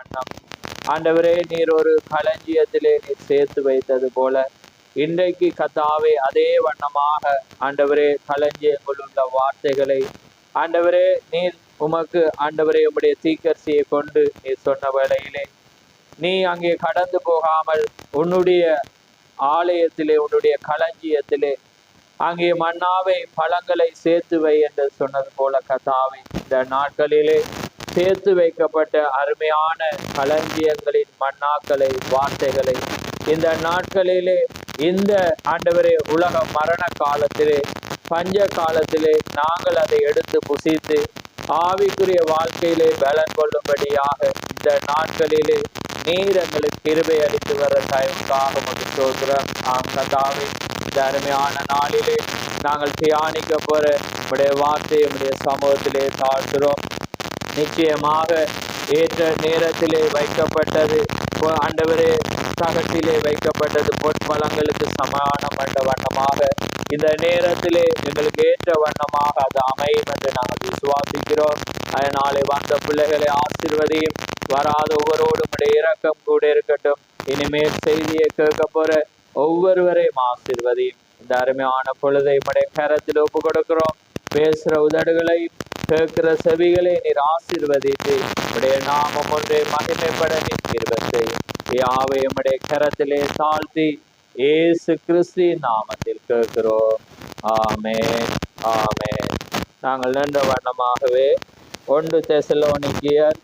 வண்ணம் ஆண்டவரே நீர் ஒரு களஞ்சியத்திலே நீர் சேர்த்து வைத்தது போல இன்றைக்கு கர்த்தாவே அதே வண்ணமாக ஆண்டவரே களஞ்சியங்கள் உள்ள வார்த்தைகளை ஆண்டவரே நீர் உமக்கு ஆண்டவரே உம்முடைய தீக்கர்சியை கொண்டு நீர் சொன்ன வேளையிலே நீ அங்கே கடந்து போகாமல் உன்னுடைய ஆலயத்திலே உன்னுடைய களஞ்சியத்திலே அங்கே மன்னாவை பழங்களை சேர்த்து வை என்று சொன்னது போல கர்த்தாவே இந்த நாட்களிலே சேர்த்து வைக்கப்பட்ட அருமையான களஞ்சியங்களின் மன்னாக்களை வார்த்தைகளை இந்த நாட்களிலே இந்த ஆண்டவரே உலக மரண காலத்திலே பஞ்ச காலத்திலே நாங்கள் அதை எடுத்து புசித்து ஆவிக்குரிய வாழ்க்கையிலே பலன் கொள்ளும்படியாக இந்த நாட்களிலே நீர் எங்களுக்கு கிருபை அளித்து வர தயவுக்காக உமக்கு ஸ்தோத்திரம். கர்த்தாவே இந்த அருமையான நாளிலே நாங்கள் தியானிக்க போற உடைய வார்த்தையை உடைய சமூகத்திலே தாழ்த்துறோம். நிச்சயமாக ஏற்ற நேரத்திலே வைக்கப்பட்டது ஆண்டவரே தகட்டிலே வைக்கப்பட்டது பொற்பழங்களுக்கு சமானம் என்ற வண்ணமாக இந்த நேரத்திலே எங்களுக்கு ஏற்ற வண்ணமாக அது அமையும் என்று நாங்கள் விசுவாசிக்கிறோம். அதனாலே வந்த பிள்ளைகளை ஆசீர்வதியும், வராத ஒவ்வொருவரும் இரக்கம் கூட இருக்கட்டும். இனிமேல் செய்தியை கேட்க போற ஒவ்வொருவரையும் ஆசீர்வதியும். இந்த அருமையான பொழுதை உடைய கரத்தில் ஒப்பு கொடுக்கிறோம். பேசுற உதடுகளை கேட்கிற செவிகளை நீர் ஆசீர்வதித்து உடைய நாமம் ஒன்றே மகிமைப்பட நீர் கிருபை செய்யும். யாவை உம்முடைய கரத்திலே தாழ்த்தி இயேசு கிறிஸ்து நாமத்தில் கேட்கிறோம். ஆமென், ஆமென். நாங்கள் நின்ற வண்ணமாகவே 1 தெசலோனிக்கேயர்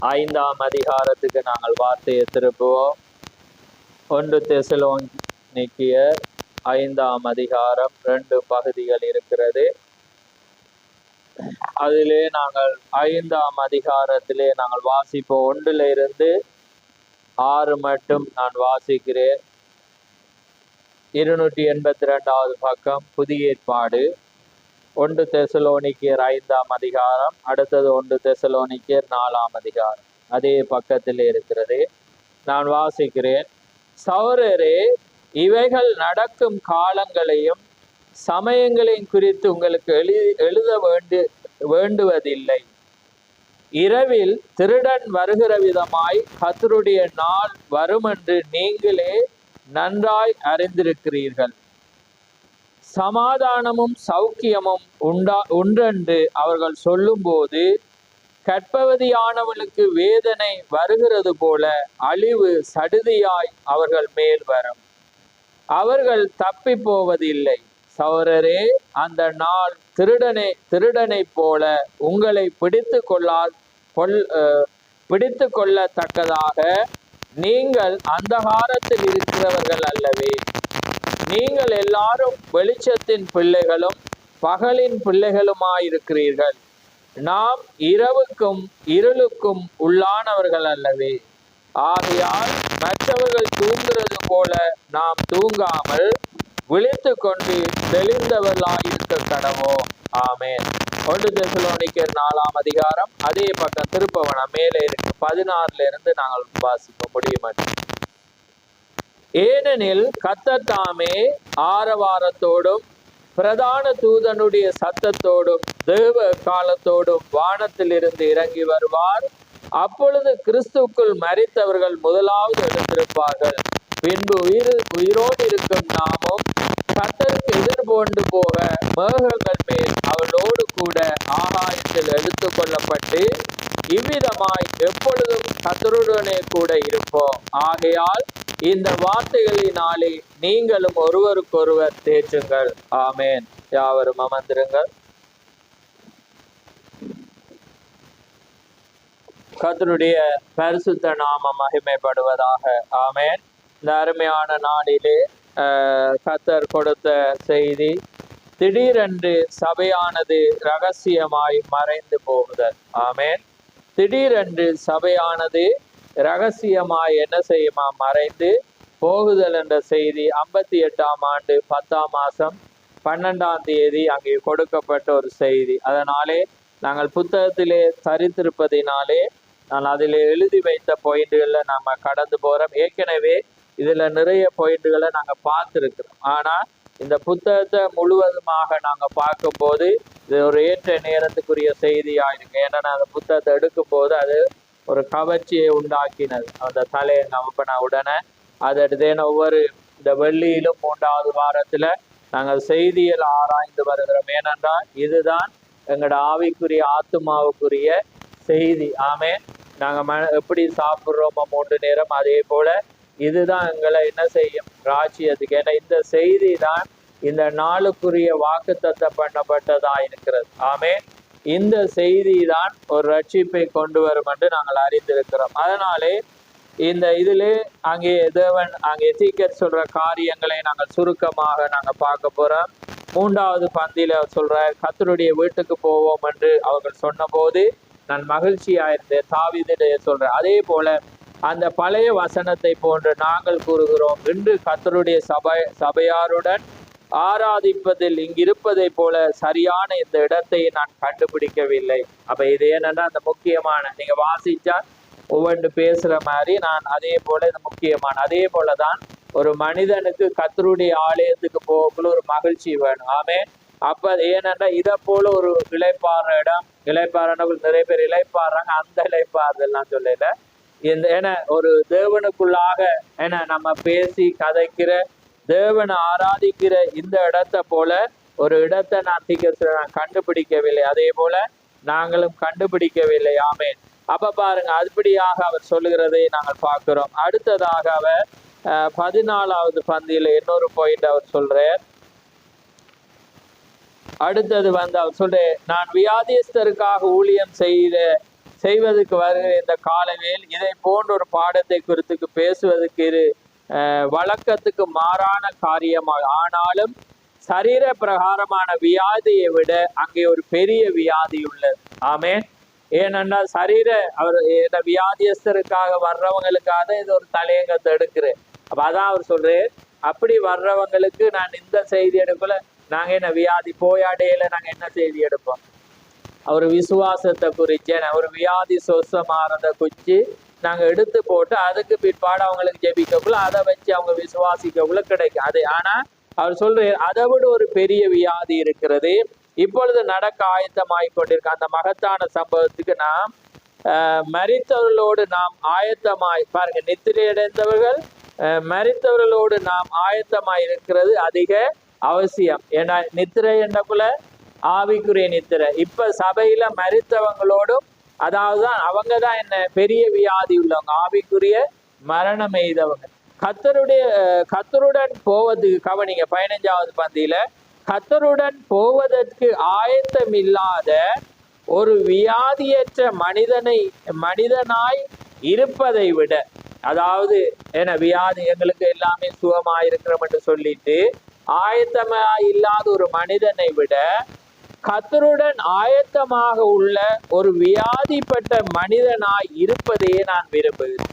5ஆம் அதிகாரத்துக்கு நாங்கள் வார்த்தையை திருப்புவோம். 1 தெசலோனிக்கேயர் 5ஆம் அதிகாரம் 2 பகுதிகள் இருக்கிறது. அதிலே நாங்கள் 5ஆம் அதிகாரத்திலே நாங்கள் வாசிப்போம். 1 இருந்து 6 மட்டும் நான் வாசிக்கிறேன். 282வது பக்கம், புதிய ஏற்பாடு. 1 தெசலோனிக்கேயர் 5ஆம் அதிகாரம், அடுத்தது 1 தெசலோனிக்கேயர் 4ஆம் அதிகாரம், அதே பக்கத்தில் இருக்கிறது. நான் வாசிக்கிறேன். சகோதரரே, இவைகள் நடக்கும் காலங்களையும் சமயங்களையும் குறித்து உங்களுக்கு எழுத வேண்டுவதில்லை. இரவில் திருடன் வருகிற விதமாய் கர்த்தருடைய நாள் வருமென்று நீங்களே நன்றாய் அறிந்திருக்கிறீர்கள். சமாதானமும் சௌக்கியமும் உண்டென்று அவர்கள் சொல்லும்போது கற்பவதியானவளுக்கு வேதனை வருகிறது போல அழிவு சடுதியாய் அவர்கள் மேல் வரும். அவர்கள் தப்பி போவதில்லை. சகோதரரே, அந்த நாள் திருடனை போல உங்களை பிடித்து கொள்ளத்தக்கதாக நீங்கள் அந்தகாரத்தில் இருக்கிறவர்கள் அல்லவே. நீங்கள் எல்லாரும் வெளிச்சத்தின் பிள்ளைகளும் பகலின் பிள்ளைகளுமாயிருக்கிறீர்கள். நாம் இரவுக்கும் இருளுக்கும் உள்ளானவர்கள் அல்லவே. ஆகையால் மற்றவர்கள் தூங்குறது போல நாம் தூங்காமல் விழித்து கொண்டு தெளிந்தவர்களாயிருக்க கடவோம். ஆமென். 1 தெசலோனிக்கேயர் 4ஆம் அதிகாரம், அதே பக்கம் திருப்பவனம் மேலே இருக்கு. 16 இருந்து நாங்கள் வாசிக்க முடியும். ஏனெனில் கர்த்தர் தாமே ஆரவாரத்தோடும் பிரதான தூதனுடைய சத்தத்தோடும் தேவ காலத்தோடும் வானத்திலிருந்து இறங்கி வருவார். அப்பொழுது கிறிஸ்துவுக்குள் மரித்தவர்கள் முதலாவது எழுந்திருப்பார்கள். பின்பு உயிரோடு இருக்கும் நாமும் கர்த்தருக்கு எதிர்கொண்டு போக மேகங்கள் மேல் அவளோடு கூட ஆகாயத்தில் எடுத்து கொள்ளப்பட்டு இவ்விதமாய் எப்பொழுதும் கர்த்தருடனே கூட இருப்போம். ஆகையால் இந்த வார்த்தைகளினாலே நீங்களும் ஒருவருக்கொருவர் தேற்றுங்கள். ஆமேன். யாவரும் அமர்ந்திருங்கள். கர்த்தருடைய பரிசுத்த நாமம் மகிமைப்படுவதாக. ஆமேன். இந்த அருமையான நாளிலே கர்த்தர் கொடுத்த செய்தி, திடீரென்று சபையானது ரகசியமாய் மறைந்து போகுதல். ஆமேன். திடீரென்று சபையானது ரகசியமாய் என்ன செய்யுமா? மறைந்து போகுதல் என்ற செய்தி 58ஆம் ஆண்டு 10ஆம் மாதம் 12ஆம் தேதி அங்கே கொடுக்கப்பட்ட ஒரு செய்தி. அதனாலே நாங்கள் புத்தகத்திலே தரித்திருப்பதினாலே நான் அதில் எழுதி வைத்த பாயிண்ட்களில் நம்ம கடந்து போகிறோம். ஏற்கனவே இதில் நிறைய பாயிண்ட்களை நாங்கள் பார்த்துருக்கிறோம். ஆனால் இந்த புத்தகத்தை முழுவதுமாக நாங்கள் பார்க்கும்போது இது ஒரு ஏற்ற நேரத்துக்குரிய செய்தியாக இருக்கு. ஏன்னா அந்த புத்தகத்தை எடுக்கும் போது அது ஒரு கவர்ச்சியை உண்டாக்கினது அந்த தலையங்கம். அப்ப நான் உடனே அதை ஒவ்வொரு இந்த வெள்ளியிலும் 3வது வாரத்துல நாங்கள் செய்தியில் ஆராய்ந்து வருகிறோம். ஏனென்றால் இதுதான் எங்களோட ஆவிக்குரிய ஆத்துமாவுக்குரிய செய்தி. ஆமே, நாங்க எப்படி சாப்பிட்றோமோ 3 நேரம், அதே போல இதுதான் எங்களை என்ன செய்யும் ராஜ்யத்துக்கு. ஏன்னா இந்த செய்தி தான் இந்த நாளுக்குரிய வாக்குத்தத்தம் பண்ணப்பட்டதா இருக்கிறது. ஆமே, இந்த செய்தி தான் ஒரு ரட்சிப்பை கொண்டு வரும் என்று நாங்கள் அறிந்திருக்கிறோம். அதனாலே இந்த இதிலே அங்கே தேவன் அங்கே எசேக்கியேல் சொல்ற காரியங்களை நாங்கள் சுருக்கமாக நாங்கள் பார்க்க போறோம். 3வது பந்தியில சொல்ற கர்த்தருடைய வீட்டுக்கு போவோம் என்று அவர்கள் சொன்ன போது நான் மகிழ்ச்சியாயிருந்தேன். தாவீதிலே சொல்ற அதே போல அந்த பழைய வசனத்தை போன்று நாங்கள் கூறுகிறோம், இன்று கர்த்தருடைய சபையாருடன் ஆராதிப்பதில் இங்கிருப்பதை போல சரியான இந்த இடத்தை நான் கண்டுபிடிக்கவில்லை. அப்ப இது என்னன்னா அந்த முக்கியமான, நீங்க வாசிச்சா ஒவ்வொன்று பேசுற மாதிரி நான் அதே போல இது முக்கியமான. அதே போலதான் ஒரு மனிதனுக்கு கர்த்தருடைய ஆலயத்துக்கு போகக்குள்ள ஒரு மகிழ்ச்சி வேணும். ஆமே, அப்ப ஏனென்றா இதை போல ஒரு இளைப்பாற இடம், இளைப்பாறவர்கள் நிறைய பேர் இளைப்பாடுறாங்க, அந்த இளைப்பாறுதெல்லாம் சொல்லல. இந்த ஏன்னா ஒரு தேவனுக்குள்ளாக ஏன்னா நம்ம பேசி கதைக்கிற தேவனை ஆராதிக்கிற இந்த இடத்தை போல ஒரு இடத்தை நான் கண்டுபிடிக்கவில்லை. அதே போல நாங்களும் கண்டுபிடிக்கவில்லை. ஆமேன். அப்ப பாருங்க, அதுபடியாக அவர் சொல்லுகிறதை நாங்கள் பார்க்கிறோம். அடுத்ததாக அவர் 14வது பந்தியில இன்னொரு பாயிண்ட் அவர் சொல்றார். அடுத்தது அவர் சொல்றேன், நான் வியாதியஸ்தருக்காக ஊழியம் செய்வதற்கு வருகிற இந்த காலவேல் இதை போன்ற ஒரு பாடத்தை குறித்து பேசுவதற்கு வழக்கத்துக்கு மாறான காரியமாக, ஆனாலும் சரீர பிரகாரமான வியாதியை விட அங்கே ஒரு பெரிய வியாதி உள்ளது. ஆமே, ஏனென்றால் அவர் வியாதியஸ்தருக்காக வர்றவங்களுக்காக இது ஒரு தலையங்கத்தை எடுக்கிறேன். அப்ப அதான் அவர் சொல்றேன், அப்படி வர்றவங்களுக்கு நான் இந்த செய்தி எடுக்கல. நாங்க என்ன வியாதி போயாடையில நாங்க என்ன செய்தி எடுப்போம்? அவர் விசுவாசத்தை குறிச்சு ஒரு வியாதி சொசமாறத குறிச்சு நாங்க எடுத்து போட்டு அதுக்கு பிற்பாடு அவங்களுக்கு ஜெபிக்கக்குள்ள அதை வச்சு அவங்க விசுவாசிக்கக்குள்ள கிடைக்கும் அது. ஆனா அவர் சொல்றாரு, அதை விட ஒரு பெரிய வியாதி இருக்கிறது, இப்பொழுது நடக்க ஆயத்தமாய் கொண்டிருக்க அந்த மகத்தான சம்பவத்துக்கு நாம் மரித்தவர்களோடு நாம் ஆயத்தமாய், பாருங்க, நித்திரையடைந்தவர்கள் மரித்தவர்களோடு நாம் ஆயத்தமாய் இருக்கிறது அதிக அவசியம். ஏன்னா நித்திரை என்னக்குள்ள ஆவிக்குரிய நித்திரை. இப்ப சபையில மரித்தவங்களோடும், அதாவதுதான் அவங்க தான் என்ன பெரிய வியாதி உள்ளவங்க, ஆவிக்குரிய மரணம் எய்தவங்க. கர்த்தருடன் போவதுக்கு கவனிங்க, 15வது பந்தியில கர்த்தருடன் போவதற்கு ஆயத்தம் இல்லாத ஒரு வியாதியற்ற மனிதனாய் இருப்பதை விட, அதாவது என்ன வியாதி எங்களுக்கு எல்லாமே சுகமாயிருக்கிறோம் என்று சொல்லிட்டு ஆயத்தமா இல்லாத ஒரு மனிதனை விட கர்த்தருடன் ஆயத்தமாக உள்ள ஒரு வியாதிப்பட்ட மனிதனாய் இருப்பதையே நான் விரும்புகிறேன்.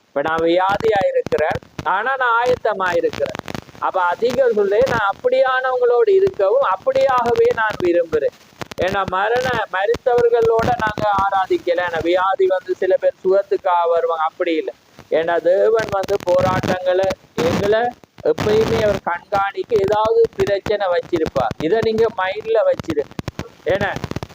இப்ப நான் வியாதியா இருக்கிறேன், ஆனா நான் ஆயத்தமா இருக்கிறேன். அப்ப அதிகம் சொல்ல, நான் அப்படியானவங்களோடு இருக்கவும் அப்படியாகவே நான் விரும்புகிறேன். ஏன்னா மரித்தவர்களோட நாங்க ஆராதிக்கல. ஏன்னா வியாதி சில பேர் சுகத்துக்காக வருவாங்க, அப்படி இல்லை. ஏன்னா தேவன் போராட்டங்களை எங்களை எப்பயுமே அவர் கண்காணிக்க ஏதாவது பிரச்சனை வச்சிருப்பார். இதை நீங்க மைண்ட்ல வச்சிரு. ஏன்னா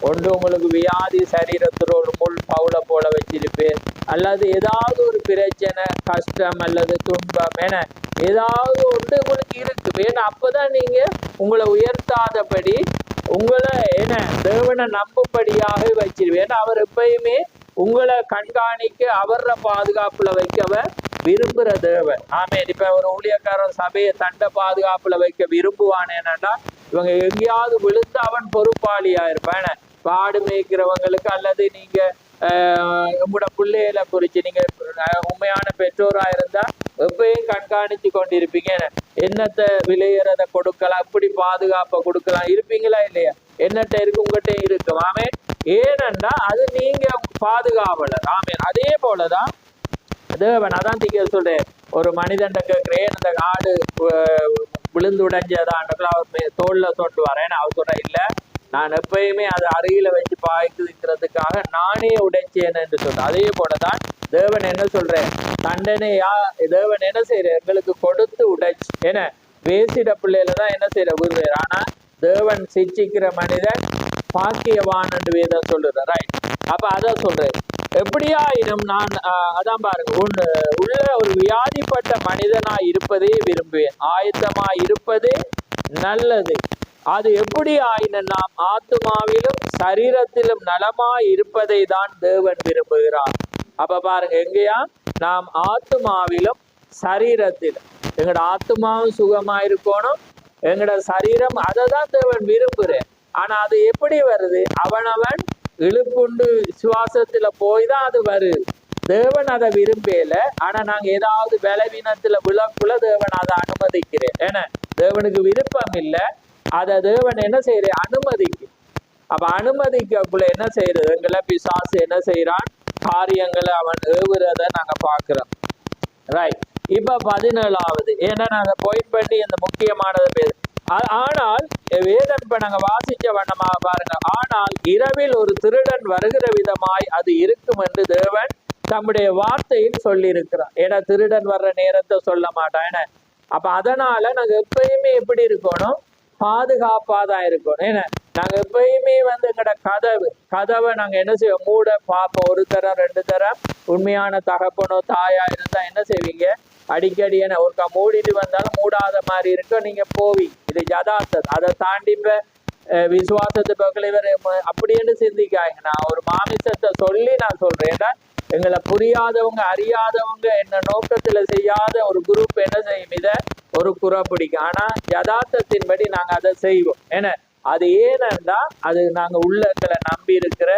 ஒன்று உங்களுக்கு வியாதி சரீரத்தில் ஒரு முள் பவுல போல வச்சிருப்பேன், அல்லது ஏதாவது ஒரு பிரச்சனை கஷ்டம் அல்லது துன்பம் என ஏதாவது ஒன்று உங்களுக்கு இருக்கு. ஏன்னா அப்பதான் நீங்க உங்களை உயர்த்தாதபடி உங்களை தேவனை நம்பும்படியாக வச்சிருவேன். ஏன்னா அவர் எப்பயுமே உங்களை கண்காணிக்க அவர பாதுகாப்புல வைக்க அவர் விரும்புகிற தேவன். ஆமே, இப்ப ஒரு ஊழியக்காரன் சபையை தண்ட பாதுகாப்புல வைக்க விரும்புவான். என்னன்னா இவங்க எங்கேயாவது விழுந்து அவன் பொறுப்பாளியா இருப்பான். பாடு மேய்க்கிறவங்களுக்கு அல்லது நீங்க உங்களோட பிள்ளைகளை குறிச்சு நீங்க உண்மையான பெற்றோரா இருந்தா எப்பயும் கண்காணிச்சு கொண்டிருப்பீங்க. என்னத்தை விளையிறத கொடுக்கலாம், எப்படி பாதுகாப்பை கொடுக்கலாம், இருப்பீங்களா இல்லையா? என்னட்ட இருக்கு, உங்ககிட்ட இருக்கு. ஆமே, ஏனென்றா அது நீங்க பாதுகாவலர். ஆமே, அதே போலதான் தேவன். அதான் நீங்க சொல்றேன், ஒரு மனிதன் கேட்கிறேன், அந்த ஆடு விழுந்து உடைஞ்சதான் அவர் தோல்ல சொல்லுவார். ஏன்னா அவர் சொல்ற இல்ல, நான் எப்பயுமே அதை அருகில வச்சு பாய்க்கிறதுக்காக நானே உடைச்சேன் என்று சொல்றேன். அதே போலதான் தேவன் என்ன சொல்றேன், தண்டனையா தேவன் என்ன செய்யற எங்களுக்கு கொடுத்து உடைச்சு. ஏன்னா பேசிட பிள்ளையில தான் என்ன செய்யற விரும்புற. ஆனா தேவன் சிச்சிக்கிற மனிதன் பாக்கியவான் என்று வேதம் சொல்லுற. ரைட். அப்ப அதான் சொல்றேன், எப்படியாயினும் நான் அதான் பாருங்க, உள்ள ஒரு வியாதிப்பட்ட மனிதனாய் இருப்பதே விரும்புவேன், ஆயத்தமாய் இருப்பதே நல்லது. அது எப்படி ஆயினும் நாம் ஆத்துமாவிலும் சரீரத்திலும் நலமாய் இருப்பதை தான் தேவன் விரும்புகிறார். அப்ப பாருங்க, எங்கேயா நாம் ஆத்துமாவிலும் சரீரத்திலும், எங்களோட ஆத்துமாவும் சுகமா இருக்கணும், எங்களோட சரீரம், அதை தான் தேவன் விரும்புறேன். ஆனா அது எப்படி வருது? அவனவன் இழுப்புண்டு விசுவாசத்துல போய் தான் அது வருது. தேவன் அதை விரும்பல. ஆனா நாங்க ஏதாவது பலவீனத்துல விழக்குள்ள தேவன் அதை அனுமதிக்கிறேன். ஏன்னா தேவனுக்கு விருப்பம் இல்லை, அதை தேவன் என்ன செய்யற? அனுமதிக்கு. அப்ப அனுமதிக்கக்குள்ள என்ன செய்யறது? எங்களை பிசாசு என்ன செய்யறான்? காரியங்களை அவன் ஏவுறத நாங்க பாக்குறோம். ரைட். இப்ப 17வது, ஏன்னா நாங்க பாயிண்ட் பண்ணி இந்த முக்கியமானது பேர். ஆனால் வேதம் இப்ப நாங்க வாசிச்ச வண்ணமாக பாருங்க, ஆனால் இரவில் ஒரு திருடன் வருகிற விதமாய் அது இருக்கும் என்று தேவன் தம்முடைய வார்த்தையில் சொல்லி இருக்கிறார். ஏன்னா திருடன் வர்ற நேரத்தை சொல்ல மாட்டான். ஏன்னா அப்ப அதனால நாங்க எப்பயுமே எப்படி இருக்கணும்? பாதுகாப்பாதான் இருக்கணும். ஏன்னா நாங்க எப்பயுமே எங்கட கதவை நாங்க என்ன செய்வோம்? மூட பார்ப்போம். ஒரு தரம் 2 தரம். உண்மையான தகப்பனோ தாயா இருந்தா என்ன செய்வீங்க? அடிக்கடி என்ன ஒருக்கா மூடிட்டு வந்தாலும் மூடாத மாதிரி இருக்க நீங்க போவீங்க. இது யதார்த்தம். அதை தாண்டி இப்ப விசுவாசத்து பக்கம் இவர் அப்படின்னு சிந்திக்காங்க. நான் ஒரு மாமிசத்தை சொல்லி நான் சொல்றேன். ஏன்னா எங்களை புரியாதவங்க அறியாதவங்க என்ன நோக்கத்துல செய்யாத ஒரு குரூப் என்ன செய்யும்? இதை ஒரு குறை பிடிக்கும். ஆனா யதார்த்தத்தின்படி நாங்க அதை செய்வோம். ஏன்னா அது ஏனென்றா அது நாங்க உள்ளங்களை நம்பி இருக்கிற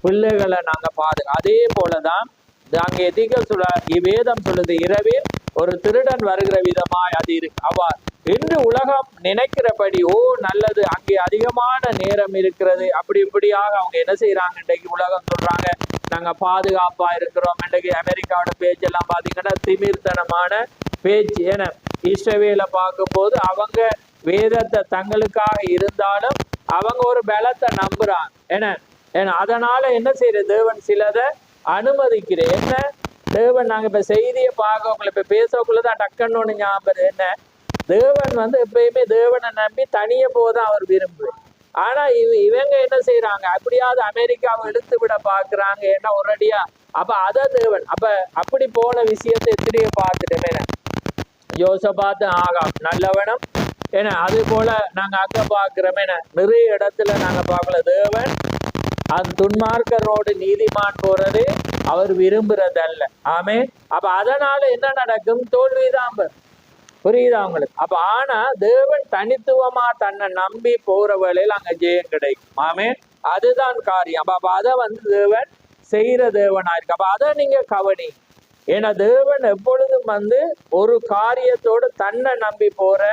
பிள்ளைகளை நாங்க அதே போலதான் அங்கே வேதம் சொல்லுது, இரவில் ஒரு திருடன் வருகிற விதமாய் அது இருக்கு. அவ்வாறு இன்று உலகம் நினைக்கிறபடி நல்லது, அங்கே அதிகமான நேரம் இருக்கிறது, அப்படி இப்படியாக அவங்க என்ன செய்யறாங்க? இன்றைக்கு உலகம் சொல்றாங்க நாங்க பாதுகாப்பா இருக்கிறோம். இன்றைக்கு அமெரிக்காவோட பேச்செல்லாம் பாத்தீங்கன்னா திமிர்த்தனமான பேச்சு. ஏன்னா இஸ்ரவேலை பார்க்கும்போது அவங்க வேதத்தை தங்களுக்காக இருந்தாலும் அவங்க ஒரு பலத்தை நம்புறாங்க. ஏன்னா அதனால என்ன செய்யறது? தேவன் சிலதை அனுமதிக்கிறேன். என்ன தேவன் நாங்க இப்ப செய்தியை பார்க்கக்குள்ள இப்ப பேசக்குள்ளதான் டக்குன்னு ஞாபகம். என்ன தேவன் எப்பயுமே தேவனை நம்பி தனிய போதான் அவர் விரும்புவார். ஆனா இவங்க என்ன செய்யறாங்க? அப்படியாவது அமெரிக்காவை இழுத்து விட பாக்குறாங்க. ஏன்னா ஒரடியா அப்ப அத தேவன் அப்படி போன விஷயத்தை எத்தனையோ பார்த்துட்டோமே. யோசபாத்து ஆகாம் நல்லவனும். ஏன்னா அது போல நாங்க அங்க பாக்குறோமே. நிறைய இடத்துல நாங்க பார்க்கல தேவன் அந்த துன்மார்க்கரோடு நீதிமான் போறது அவர் விரும்புறதல்ல. ஆமே. அப்ப அதனால என்ன நடக்கும்? தோல்விதான். புரியுதா உங்களுக்கு? அப்ப ஆனா தேவன் தனித்துவமா தன்னை நம்பி போற வேளையில் அங்க ஜெயம் கிடைக்கும். ஆமே. அதுதான் காரியம். அப்ப அதை தேவன் செய்யற தேவனா இருக்கு. அப்ப அதை நீங்க கவனி. ஏன்னா தேவன் எப்பொழுதும் ஒரு காரியத்தோடு தன்னை நம்பி போற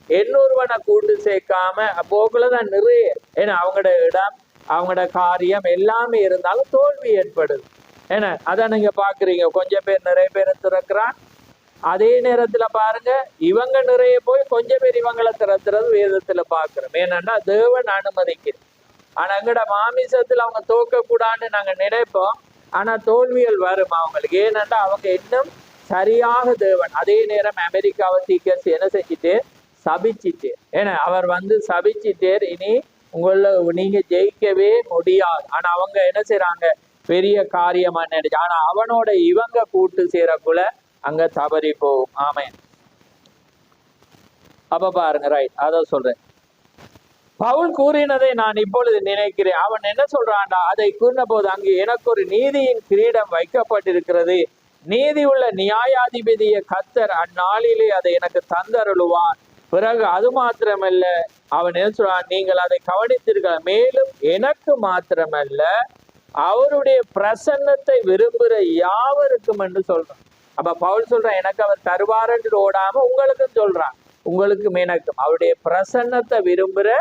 இன்னொருவனை கூட்டு சேர்க்காம போக்குலதான் நிறைய. ஏன்னா அவங்களோட இடம் அவங்களோட காரியம் எல்லாமே இருந்தாலும் தோல்வி ஏற்படுது. ஏன்னா அதான் நீங்க பாக்குறீங்க, கொஞ்சம் பேர் நிறைய பேரை திறக்கிறான். அதே நேரத்துல பாருங்க இவங்க நிறைய போய் கொஞ்சம் பேர் இவங்களை திறத்துறது வேதத்துல பாக்குறோம். ஏன்னா தேவன் அனுமதிக்கிறோம். ஆனா எங்கட மாமிசத்துல அவங்க தோக்க கூடாதுன்னு நாங்க நினைப்போம். ஆனா தோல்விகள் வரும் அவங்களுக்கு. ஏனென்றா அவங்க இன்னும் சரியாக தேவன் அதே நேரம் அமெரிக்காவை தீக்கசி என்ன செஞ்சுட்டு சபிச்சுட்டு. ஏன்னா அவர் சபிச்சுட்டேர், இனி நீங்க ஜெயிக்கவே முடியாது. ஆனா அவங்க என்ன செய்யறாங்க? பெரிய காரியமா நினைச்சு. ஆனா அவனோட இவங்க கூட்டு சேரக்குள்ள அங்க தவறி போகும். ஆமேன். அப்ப பாருங்க, ரைட், அத சொல்றேன். பவுல் கூறினதை நான் இப்பொழுது நினைக்கிறேன். அவன் என்ன சொல்றான்டா? அதை கூறின போது அங்கு எனக்கு ஒரு நீதியின் கிரீடம் வைக்கப்பட்டிருக்கிறது, நீதி உள்ள நியாயாதிபதிய கர்த்தர் அந்நாளிலே அதை எனக்கு தந்தருளுவார். பிறகு அது மாத்திரமல்ல, அவன் என்ன சொல்றான்? நீங்கள் அதை கவனித்திருக்க, மேலும் எனக்கு மாத்திரமல்ல அவருடைய பிரசன்னத்தை விரும்புகிற யாவருக்கும் என்று சொல்றான். அப்ப பவுல் சொல்றான், எனக்கு அவர் தருவார் என்று ஓடாம உங்களுக்கும் சொல்றான், உங்களுக்கும் எனக்கும் அவருடைய பிரசன்னத்தை விரும்புகிற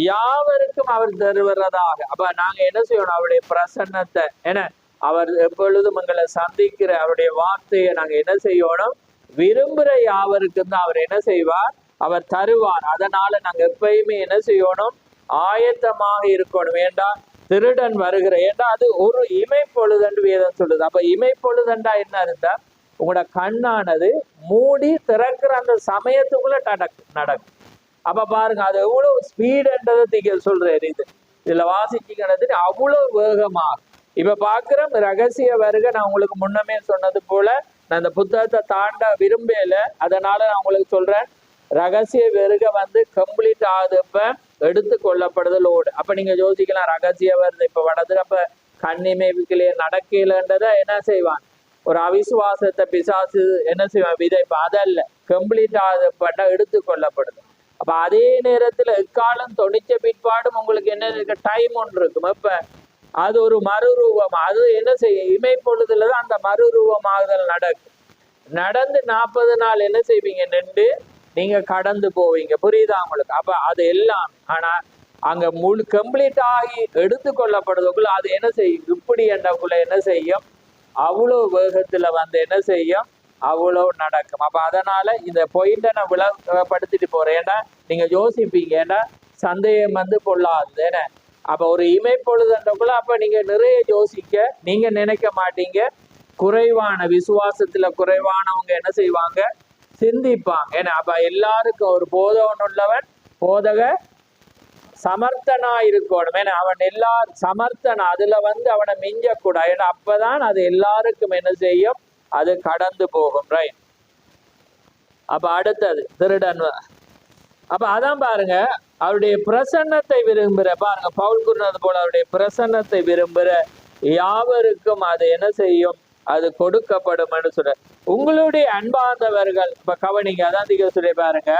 யாவருக்கும் அவர் தருவதாக. அப்ப நாங்க என்ன செய்யணும்? அவருடைய பிரசன்னத்தை, ஏன்னா அவர் எப்பொழுதும் எங்களை சந்திக்கிற அவருடைய வார்த்தையை நாங்க என்ன செய்யணும்? விரும்புகிற யாவருக்கும் தான் அவர் என்ன செய்வார்? அவர் தருவார். அதனால நாங்க எப்பயுமே என்ன செய்யணும்? ஆயத்தமாக இருக்கணும். ஏண்டா திருடன் வருகிற, ஏண்டா அது ஒரு இமைப்பொழுதன்று வேதம் சொல்லுது. அப்ப இமைப்பொழுதண்டா என்ன இருந்தா உங்களோட கண்ணானது மூடி திறக்கிற அந்த சமயத்துக்குள்ள நடக்கும். அப்ப பாருங்க அது எவ்வளவு ஸ்பீடுன்றதை சொல்றாரு. இதுல வாசிச்சுக்கிறது அவ்வளவு வேகமாக. இப்ப பாக்குறோம் ரகசிய வருகை. நான் உங்களுக்கு முன்னமே சொன்னது போல நான் அந்த புத்தகத்தை தாண்ட விரும்பல, அதனால நான் உங்களுக்கு சொல்றேன். ரகசிய வருகை வந்து கம்ப்ளீட் ஆகுதுப்ப எடுத்து கொள்ளப்படுதலோடு. அப்ப நீங்க யோசிக்கலாம், ரகசிய வருது இப்ப வடது அப்ப கண்ணிமைவுக்கிலேயே நடக்கலன்றத என்ன செய்வான், ஒரு அவிசுவாசத்தை பிசாசு என்ன செய்வான், விதைப்ப. அதல்ல, கம்ப்ளீட் ஆகுதுப்பட்ட எடுத்து கொள்ளப்படுது. அப்ப அதே நேரத்துல எக்காலம் தொணிச்ச பிற்பாடும் உங்களுக்கு என்ன இருக்கு, டைம் ஒன்று இருக்கும். இப்ப அது ஒரு மறுரூபம். அது என்ன செய்யும், இமைப்பொழுதுலதான் அந்த மறுரூபமாகுதல் நடக்கும். நடந்து 40 நாள் என்ன செய்வீங்க, நின்று நீங்க கடந்து போவீங்க. புரியுதா உங்களுக்கு? அப்ப அது எல்லாம் ஆனா அங்க முழு கம்ப்ளீட் ஆகி எடுத்து கொள்ளப்படுறதுக்குள்ள அது என்ன செய்யும், இப்படி என்றக்குள்ள என்ன செய்யும், அவ்வளவு வேகத்துல வந்து என்ன செய்யும், அவ்வளவு நடக்கும். அப்ப அதனால இந்த பாயிண்ட நான் விளங்கப்படுத்திட்டு போறேன். ஏன்னா நீங்க யோசிப்பீங்க, ஏன்னா சந்தேகம் வந்து பொல்லாது என்ன. அப்ப ஒரு இமைப்பொழுதுன்றக்குள்ள அப்ப நீங்க நிறைய யோசிக்க நீங்க நினைக்க மாட்டீங்க. குறைவான விசுவாசத்துல குறைவானவங்க என்ன செய்வாங்க, சிந்திப்பாங்க. ஏன்னா அப்ப எல்லாருக்கும் ஒரு போதவன் உள்ளவன் போதக சமர்த்தனா இருக்கணும். ஏன்னா அவன் எல்லாரும் சமர்த்தனா, அதுல வந்து அவனை மிஞ்சக்கூடாது. ஏன்னா அப்பதான் அது எல்லாருக்கும் என்ன செய்யும், அது கடந்து போகும். ரைட். அப்ப அடுத்தது திருடன். அப்ப அதான் பாருங்க, அவருடைய பிரசன்னத்தை விரும்புற, பாருங்க பவுல் கூறினது போல அவருடைய பிரசன்னத்தை விரும்புற யாவருக்கும் அது என்ன செய்யும், அது கொடுக்கப்படும் சொல்ற. உங்களுடைய அன்பார்ந்தவர்கள், இப்ப கவனிங்க, அதான் நீங்க சொல்லி பாருங்க,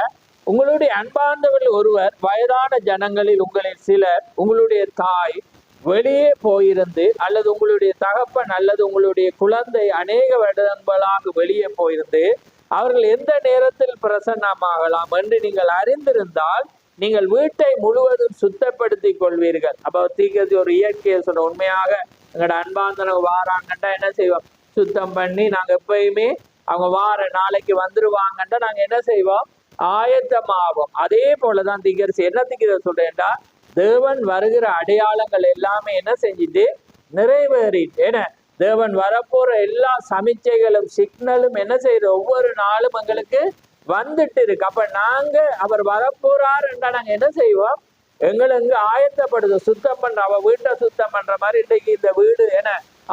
உங்களுடைய அன்பார்ந்தவர்கள் ஒருவர் வயதான ஜனங்களில் உங்களில் சிலர், உங்களுடைய தாய் வெளியே போயிருந்து அல்லது உங்களுடைய தகப்பன் அல்லது உங்களுடைய குழந்தை அநேக வருடங்களாக வெளியே போயிருந்து அவர்கள் எந்த நேரத்தில் பிரசன்னமாகலாம் என்று நீங்கள் அறிந்திருந்தால் நீங்கள் வீட்டை முழுவதும் சுத்தப்படுத்தி கொள்வீர்கள். அப்ப தீர்க்கதரிசி ஒரு இயற்கையை சொல்ற, உண்மையாக எங்களோட அன்பார்ந்தவங்க வாராங்கண்டா என்ன செய்வோம், சுத்தம் பண்ணி நாங்க எப்பயுமே அவங்க வார நாளைக்கு வந்துருவாங்கன்றா நாங்க என்ன செய்வோம், ஆயத்தமாகும். அதே போலதான் தீர்க்கதரிசி என்ன தீர்க்கதரிசி சொல்றேன்டா, தேவன் வருகிற அடையாளங்கள் எல்லாமே என்ன செஞ்சுட்டு நிறைவேறிட்டு, ஏன்னா தேவன் வரப்போற எல்லா சமிச்சைகளும் சிக்னலும் என்ன செய்யுது, ஒவ்வொரு நாளும் எங்களுக்கு வந்துட்டு இருக்கு. அப்ப நாங்க அவர் வரப்போறாரு என்றா நாங்க என்ன செய்வோம், எங்களை இங்க ஆயத்தப்படுது, சுத்தம் பண்ற, அவ வீட்டை சுத்தம் பண்ற மாதிரி இன்றைக்கு இந்த வீடு என்ன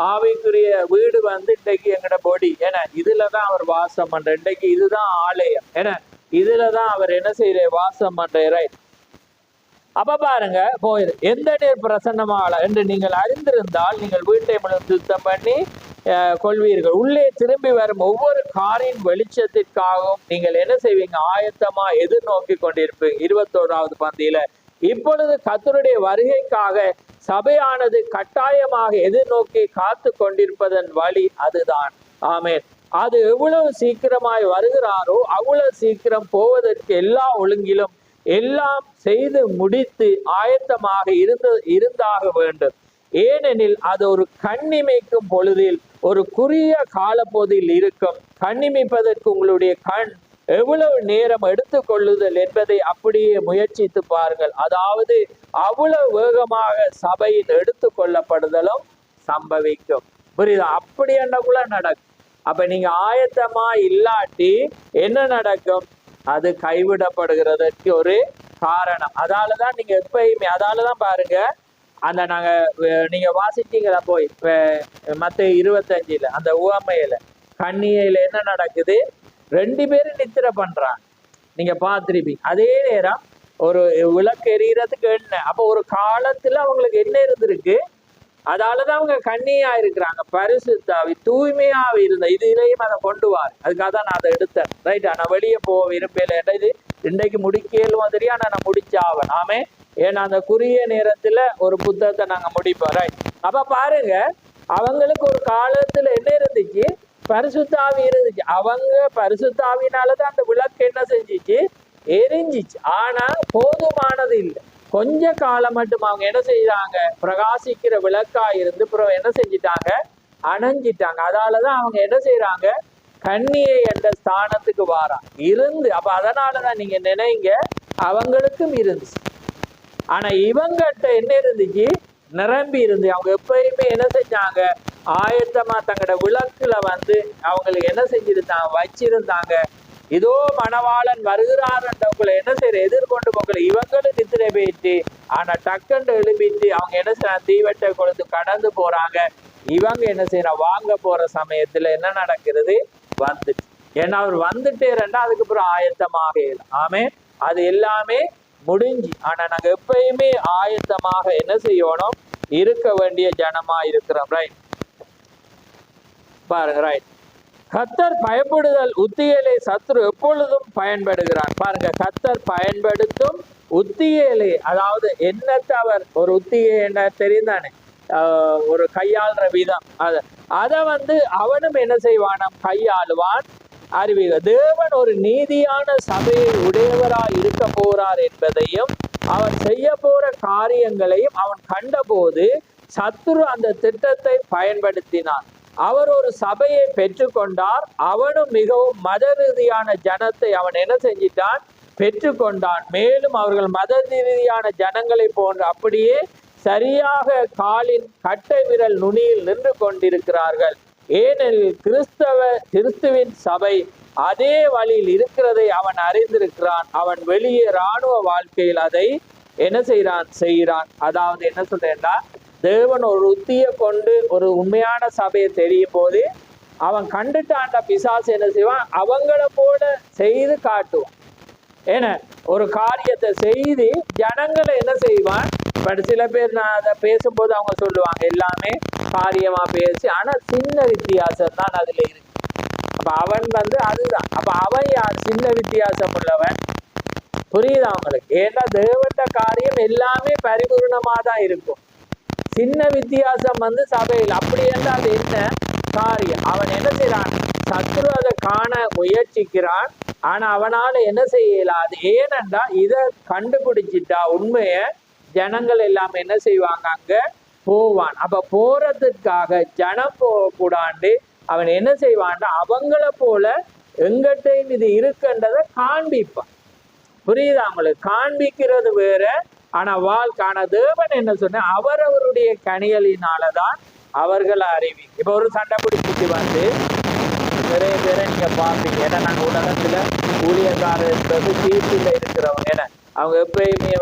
ஆவிக்குரிய வீடு வந்து இன்றைக்கு எங்கட பொடி ஏன்னா இதுலதான் அவர் வாசம் பண்ற, இன்றைக்கு இதுதான் ஆலயம், ஏன்னா இதுலதான் அவர் என்ன செய்யற, வாசம் பண்றாரு. அப்ப பாருங்க, போயிரு எந்த நேர் பிரசன்னமாகல என்று நீங்கள் அறிந்திருந்தால் நீங்கள் வீட்டை முழுவதும் சுத்தம் பண்ணி கொள்வீர்கள். உள்ளே திரும்பி வரும் ஒவ்வொரு காரின் வெளிச்சத்திற்காகவும் நீங்கள் என்ன செய்வீங்க, ஆயத்தமா எதிர்நோக்கி கொண்டிருப்பீங்க. 21வது பந்தியில, இப்பொழுது கர்த்தருடைய வருகைக்காக சபையானது கட்டாயமாக எதிர்நோக்கி காத்து கொண்டிருப்பதன் வழி அதுதான். ஆமென். அது எவ்வளவு சீக்கிரமாய் வருகிறாரோ அவ்வளவு சீக்கிரம் போவதற்கு எல்லா ஒழுங்கிலும் எல்லாம் செய்து முடித்து ஆயத்தமாக இருந்தாக வேண்டும். ஏனெனில் அது ஒரு கண்ணிமைக்கும் பொழுதில் ஒரு குறுகிய காலப்போதில் இருக்கும். கண்ணிமைப்பதற்கு உங்களுடைய கண் எவ்வளவு நேரம் எடுத்துக்கொள்ளுதல் என்பதை அப்படியே முயற்சித்து பாருங்கள். அதாவது அவ்வளவு வேகமாக சபையில் எடுத்து கொள்ளப்படுதலும் சம்பவிக்கும். புரியுதா? அப்படி என்னக்குள்ள நடக்கும். அப்ப நீங்க ஆயத்தமா இல்லாட்டி என்ன நடக்கும், அது கைவிடப்படுகிறதற்கு ஒரு காரணம். அதாலதான் நீங்க எப்பயுமே, அதாலதான் பாருங்க, அந்த நீங்க வாசிச்சீங்களா போய் மத்தேயு 25 அந்த உவமையில கன்னிகையில என்ன நடக்குது, 2 பேரும் நித்திரை பண்றாங்க, நீங்க பார்த்திருப்பீங்க. அதே நேரம் ஒரு விளக்கு எரியறதுக்கு எண்ணெய். அப்போ ஒரு காலத்துல அவங்களுக்கு என்ன இருந்திருக்கு, அதாலதான் அவங்க கண்ணியா இருக்கிறாங்க. பரிசுத்தாவி தூய்மையாக இருந்த இதுலயும் அதை கொண்டு வார். அதுக்காக தான் நான் அதை எடுத்தேன். ரைட்டா? நான் வெளியே போக விரும்பல. இது இன்றைக்கு முடிக்கலும் தெரியும், ஆனா நான் முடிச்சாவன். ஆமே. ஏன்னா அந்த குறுகிய நேரத்துல ஒரு புத்தகத்தை நாங்க முடிப்போம். ரைட்? அப்ப பாருங்க, அவங்களுக்கு ஒரு காலத்துல என்ன இருந்துச்சு, பரிசுத்தாவி இருந்துச்சு. அவங்க பரிசுத்தாவினாலதான் அந்த விளக்கு என்ன செஞ்சிச்சு, எரிஞ்சிச்சு. ஆனா போதுமானது இல்லை. கொஞ்ச காலம் மட்டும் அவங்க என்ன செய்யறாங்க, பிரகாசிக்கிற விளக்கா இருந்து என்ன செஞ்சிட்டாங்க, அணைஞ்சிட்டாங்க. அதாலதான் அவங்க என்ன செய்யறாங்க, கன்னியை என்ற ஸ்தானத்துக்கு வாராங்க இருந்து. அப்ப அதனாலதான் நீங்க நினைங்க, அவங்களுக்கும் இருந்துச்சு. ஆனா இவங்கிட்ட என்ன இருந்துச்சு, நிரம்பி இருந்து. அவங்க எப்பயுமே என்ன செஞ்சாங்க, ஆயத்தமா தங்களோட விளக்குல வந்து அவங்களுக்கு என்ன செஞ்சிருந்தாங்க, வச்சிருந்தாங்க. இதோ மணவாளன் வருகிறார் என்றவங்களை என்ன செய்யற எதிர்கொண்டு போகல. இவங்களும் நித்திரை போயிட்டு ஆனா டக்குன்னு எழுப்பிட்டு அவங்க என்ன செய்யற தீவெட்டை கொடுத்து கடந்து போறாங்க. இவங்க என்ன செய்யற வாங்க போற சமயத்துல என்ன நடக்கிறது வந்துட்டு. ஏன்னா அவர் வந்துட்டே ரெண்டா அதுக்கப்புறம் ஆயத்தமாக ஆமே அது எல்லாமே முடிஞ்சு. ஆனா நாங்க எப்பயுமே ஆயத்தமாக என்ன செய்யணும் இருக்க வேண்டிய ஜனமா இருக்கிறோம். ரைட் பாருங்க. ரைட் கர்த்தர் பயப்படுதல் உத்தியலை சத்ரு எப்பொழுதும் பயன்படுகிறார். பாருங்க கர்த்தர் பயன்படுத்தும் உத்தியலை, அதாவது என்னத்தை அவர் ஒரு உத்தியை என்ன தெரியுதானே ஒரு கையாளுற விதம் அதை அவனும் என்ன செய்வானாம் கையாளுவான் அறிவிக. தேவன் ஒரு நீதியான சபையை உடையவராய் இருக்க போறார் என்பதையும் அவன் செய்ய போற காரியங்களையும் அவன் கண்டபோது சத்துரு அந்த திட்டத்தை பயன்படுத்தினான். அவர் ஒரு சபையை பெற்றுக்கொண்டார். அவனும் மிகவும் மத ரீதியான ஜனத்தை அவன் என்ன செஞ்சிட்டான் பெற்றுக்கொண்டான். மேலும் அவர்கள் மத ரீதியான ஜனங்களை போன்று அப்படியே சரியாக காலின் கட்டை விரல் நுனியில் நின்று கொண்டிருக்கிறார்கள். ஏனெனில் கிறிஸ்துவின் சபை அதே வழியில் இருக்கிறதை அவன் அறிந்திருக்கிறான். அவன் வெளியே இராணுவ வாழ்க்கையில் அதை என்ன செய்கிறான். அதாவது என்ன சொல்றேன்னா தேவன் ஒரு உத்தியை கொண்டு ஒரு உண்மையான சபையை தெரியும் போது அவன் கண்டுட்டாண்ட பிசாசு என்ன செய்வான் அவங்கள போல செய்து காட்டுவான். ஏன்னா ஒரு காரியத்தை செய்து ஜனங்களை என்ன செய்வான். பட் சில பேர் நான் அதை பேசும்போது அவங்க சொல்லுவாங்க எல்லாமே காரியமா பேசி ஆனா சின்ன வித்தியாசம் தான் அதுல இருக்கு. அப்ப அவன் அதுதான். அப்ப அவன் யார் சின்ன வித்தியாசம் உள்ளவன் புரியுதா அவங்களுக்கு. ஏன்னா தேவட்ட காரியம் எல்லாமே பரிபூர்ணமா தான் இருக்கும். சின்ன வித்தியாசம் சபையில் அப்படி என்றால் அது என்ன காரியம். அவன் என்ன செய்யறான் சத்ரு அதை காண முயற்சிக்கிறான். ஆனா அவனால என்ன செய்யலாது. ஏனென்றா இதை கண்டுபிடிச்சிட்டா உண்மைய ஜனங்கள் எல்லாம் என்ன செய்வாங்க அங்க போவான். அப்ப போறதுக்காக ஜனம் போகக்கூடாண்டு அவன் என்ன செய்வான்டா அவங்கள போல எங்கிட்டையும் இது இருக்குன்றதை காண்பிப்பான். புரியுதா அவங்களுக்கு. காண்பிக்கிறது வேற ஆனா வாழ்க்கான தேவன் என்ன சொன்ன அவரவருடைய கனிகளினாலதான் அவர்களை அறிவி. இப்ப ஒரு சண்டை பிடிச்சிட்டு நிறைய பேரை நீங்க பார்ப்பீங்க. ஏன்னா நாங்க உலகத்துல ஊழியக்காரர் ஃபீல்டுல இருக்கிறவங்க. ஏன்னா அவங்க எப்பயுமே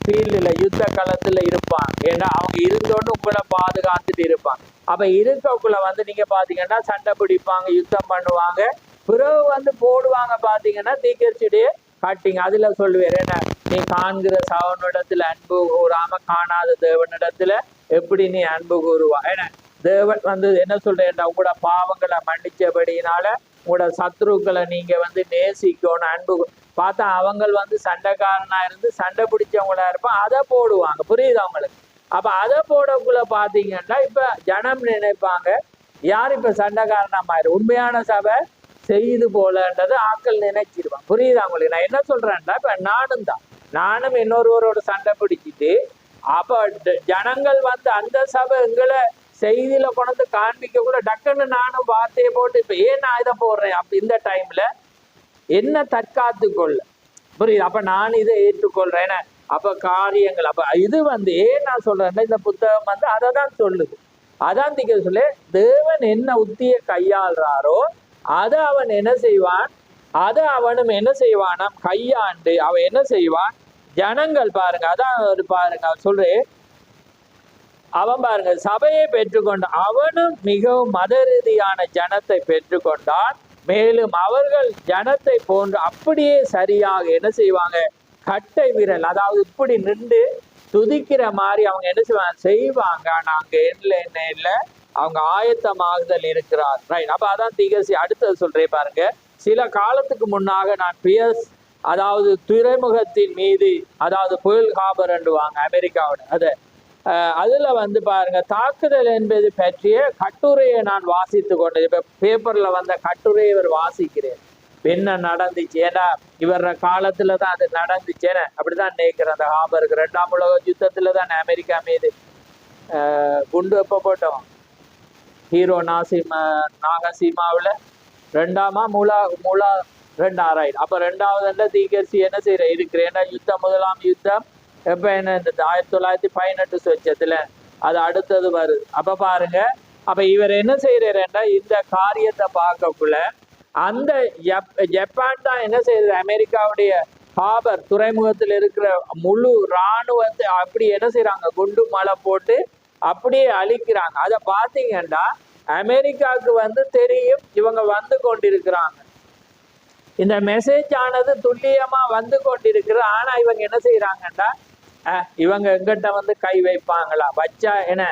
ஃபீல்டுல யுத்த களத்துல இருப்பாங்க. ஏன்னா அவங்க இருந்தோன்னு உங்களை பாதுகாத்துட்டு இருப்பாங்க. அப்ப இருக்கக்குள்ள நீங்க பாத்தீங்கன்னா சண்டை பிடிப்பாங்க, யுத்தம் பண்ணுவாங்க, பிறகு போடுவாங்க பாத்தீங்கன்னா தீக்கரிச்சுடைய காட்டிங்க. அதுல சொல்லுவேன் என்ன நீ காண்கிற சவனிடத்துல அன்பு கூறாம காணாத தேவனிடத்துல எப்படி நீ அன்பு கூறுவா. ஏன்னா தேவன் என்ன சொல்றேன்டா உங்களோட பாவங்களை மன்னிச்சபடினால உங்களோட சத்ருக்களை நீங்க நேசிக்கணும் அன்பு பார்த்தா அவங்க சண்டைக்காரனா இருந்து சண்டை பிடிச்சவங்களா இருப்பான் அதை போடுவாங்க. புரியுது அவங்களுக்கு. அப்ப அதை போடக்குள்ள பாத்தீங்கன்னா இப்ப ஜனம் நினைப்பாங்க யார் இப்ப சண்டைக்காரனா மாறி உண்மையான சபை செய்து போலன்றது ஆக்கள் நினைச்சிருவான். புரியுது அவங்களுக்கு. நான் என்ன சொல்றேன்டா இப்ப நானும் இன்னொருவரோட சண்டை பிடிச்சிட்டு அப்ப ஜனங்கள் அந்த சபை எங்களை செய்தியில கொண்டு காண்பிக்க கூட டக்குன்னு நானும் வார்த்தையை போட்டு இப்ப ஏன் நான் இதை போடுறேன் அப்ப இந்த டைம்ல என்ன தற்காத்து கொள்ள புரியுது. அப்ப நான் இதை ஏற்றுக்கொள்றேன். அப்ப காரியங்கள் அப்ப இது ஏன் நான் சொல்றேன்னா இந்த புத்தகம் அதை தான் சொல்லுது. அதான் திக்க சொல்லு தேவன் என்ன உத்தியை கையாளுறாரோ அதை அவன் என்ன செய்வான். அதை அவனும் என்ன செய்வானாம் கையாண்டு அவன் என்ன செய்வான். ஜனங்கள் பாருங்க அதான் பாருங்க சொல்றேன் அவன் பாருங்க சபையை பெற்றுக்கொண்டான். அவனும் மிகவும் மத ரீதியான ஜனத்தை பெற்றுக்கொண்டான். மேலும் அவர்கள் ஜனத்தை போன்று அப்படியே சரியாக என்ன செய்வாங்க கட்டை விரல் அதாவது இப்படி நின்று துதிக்கிற மாதிரி அவங்க என்ன செய்வாங்க. நாங்க என்ன இல்லை அவங்க ஆயத்தமாகுதல் இருக்கிறார். ரைட். அப்ப அதான் திகசி அடுத்தது சொல்றேன் பாருங்க. சில காலத்துக்கு முன்னாக நான் பியர்ஸ் அதாவது துறைமுகத்தின் மீது அதாவது புயல் ஹாபர் என்றுவாங்க அமெரிக்காவோட அதுல பாருங்க தாக்குதல் என்பது பற்றிய கட்டுரையை நான் வாசித்து கொண்டேன். இப்ப பேப்பர்ல கட்டுரையை இவர் வாசிக்கிறேன். என்ன நடந்துச்சு ஏன்னா இவர காலத்துலதான் அது நடந்துச்சேன்னு அப்படிதான் நினைக்கிறேன். அந்த ஹாபருக்கு 2ஆம் உலக யுத்தத்துலதான் அமெரிக்கா மீது குண்டு எப்ப போட்டோம் ஹீரோ நாகசீமாவுல 2ஆமா மூலா 2 அப்ப 2வது தீகரிசி என்ன செய்யற இருக்கிறேன். யுத்தம் 1ஆம் யுத்தம் எப்ப என்ன இந்த 1918 சொச்சத்துல அது அடுத்தது வருது. அப்ப பாருங்க அப்ப இவர் என்ன செய்யறா இந்த காரியத்தை பார்க்கக்குள்ள அந்த ஜப்பான் தான் என்ன செய்யுது, அமெரிக்காவுடைய ஹாபர் துறைமுகத்தில் இருக்கிற முழு இராணுவத்தை அப்படி என்ன செய்யறாங்க, குண்டு மலை போட்டு அப்படியே அழிக்கிறாங்க. அதை பார்த்தீங்கன்னா அமெரிக்காவுக்கு தெரியும் இவங்க வந்து கொண்டிருக்கிறாங்க, இந்த மெசேஜ் ஆனது துல்லியமா வந்து கொண்டிருக்கிறது. ஆனா இவங்க என்ன செய்யறாங்கன்னா, இவங்க எங்கிட்ட கை வைப்பாங்களா, வச்சா என்ன,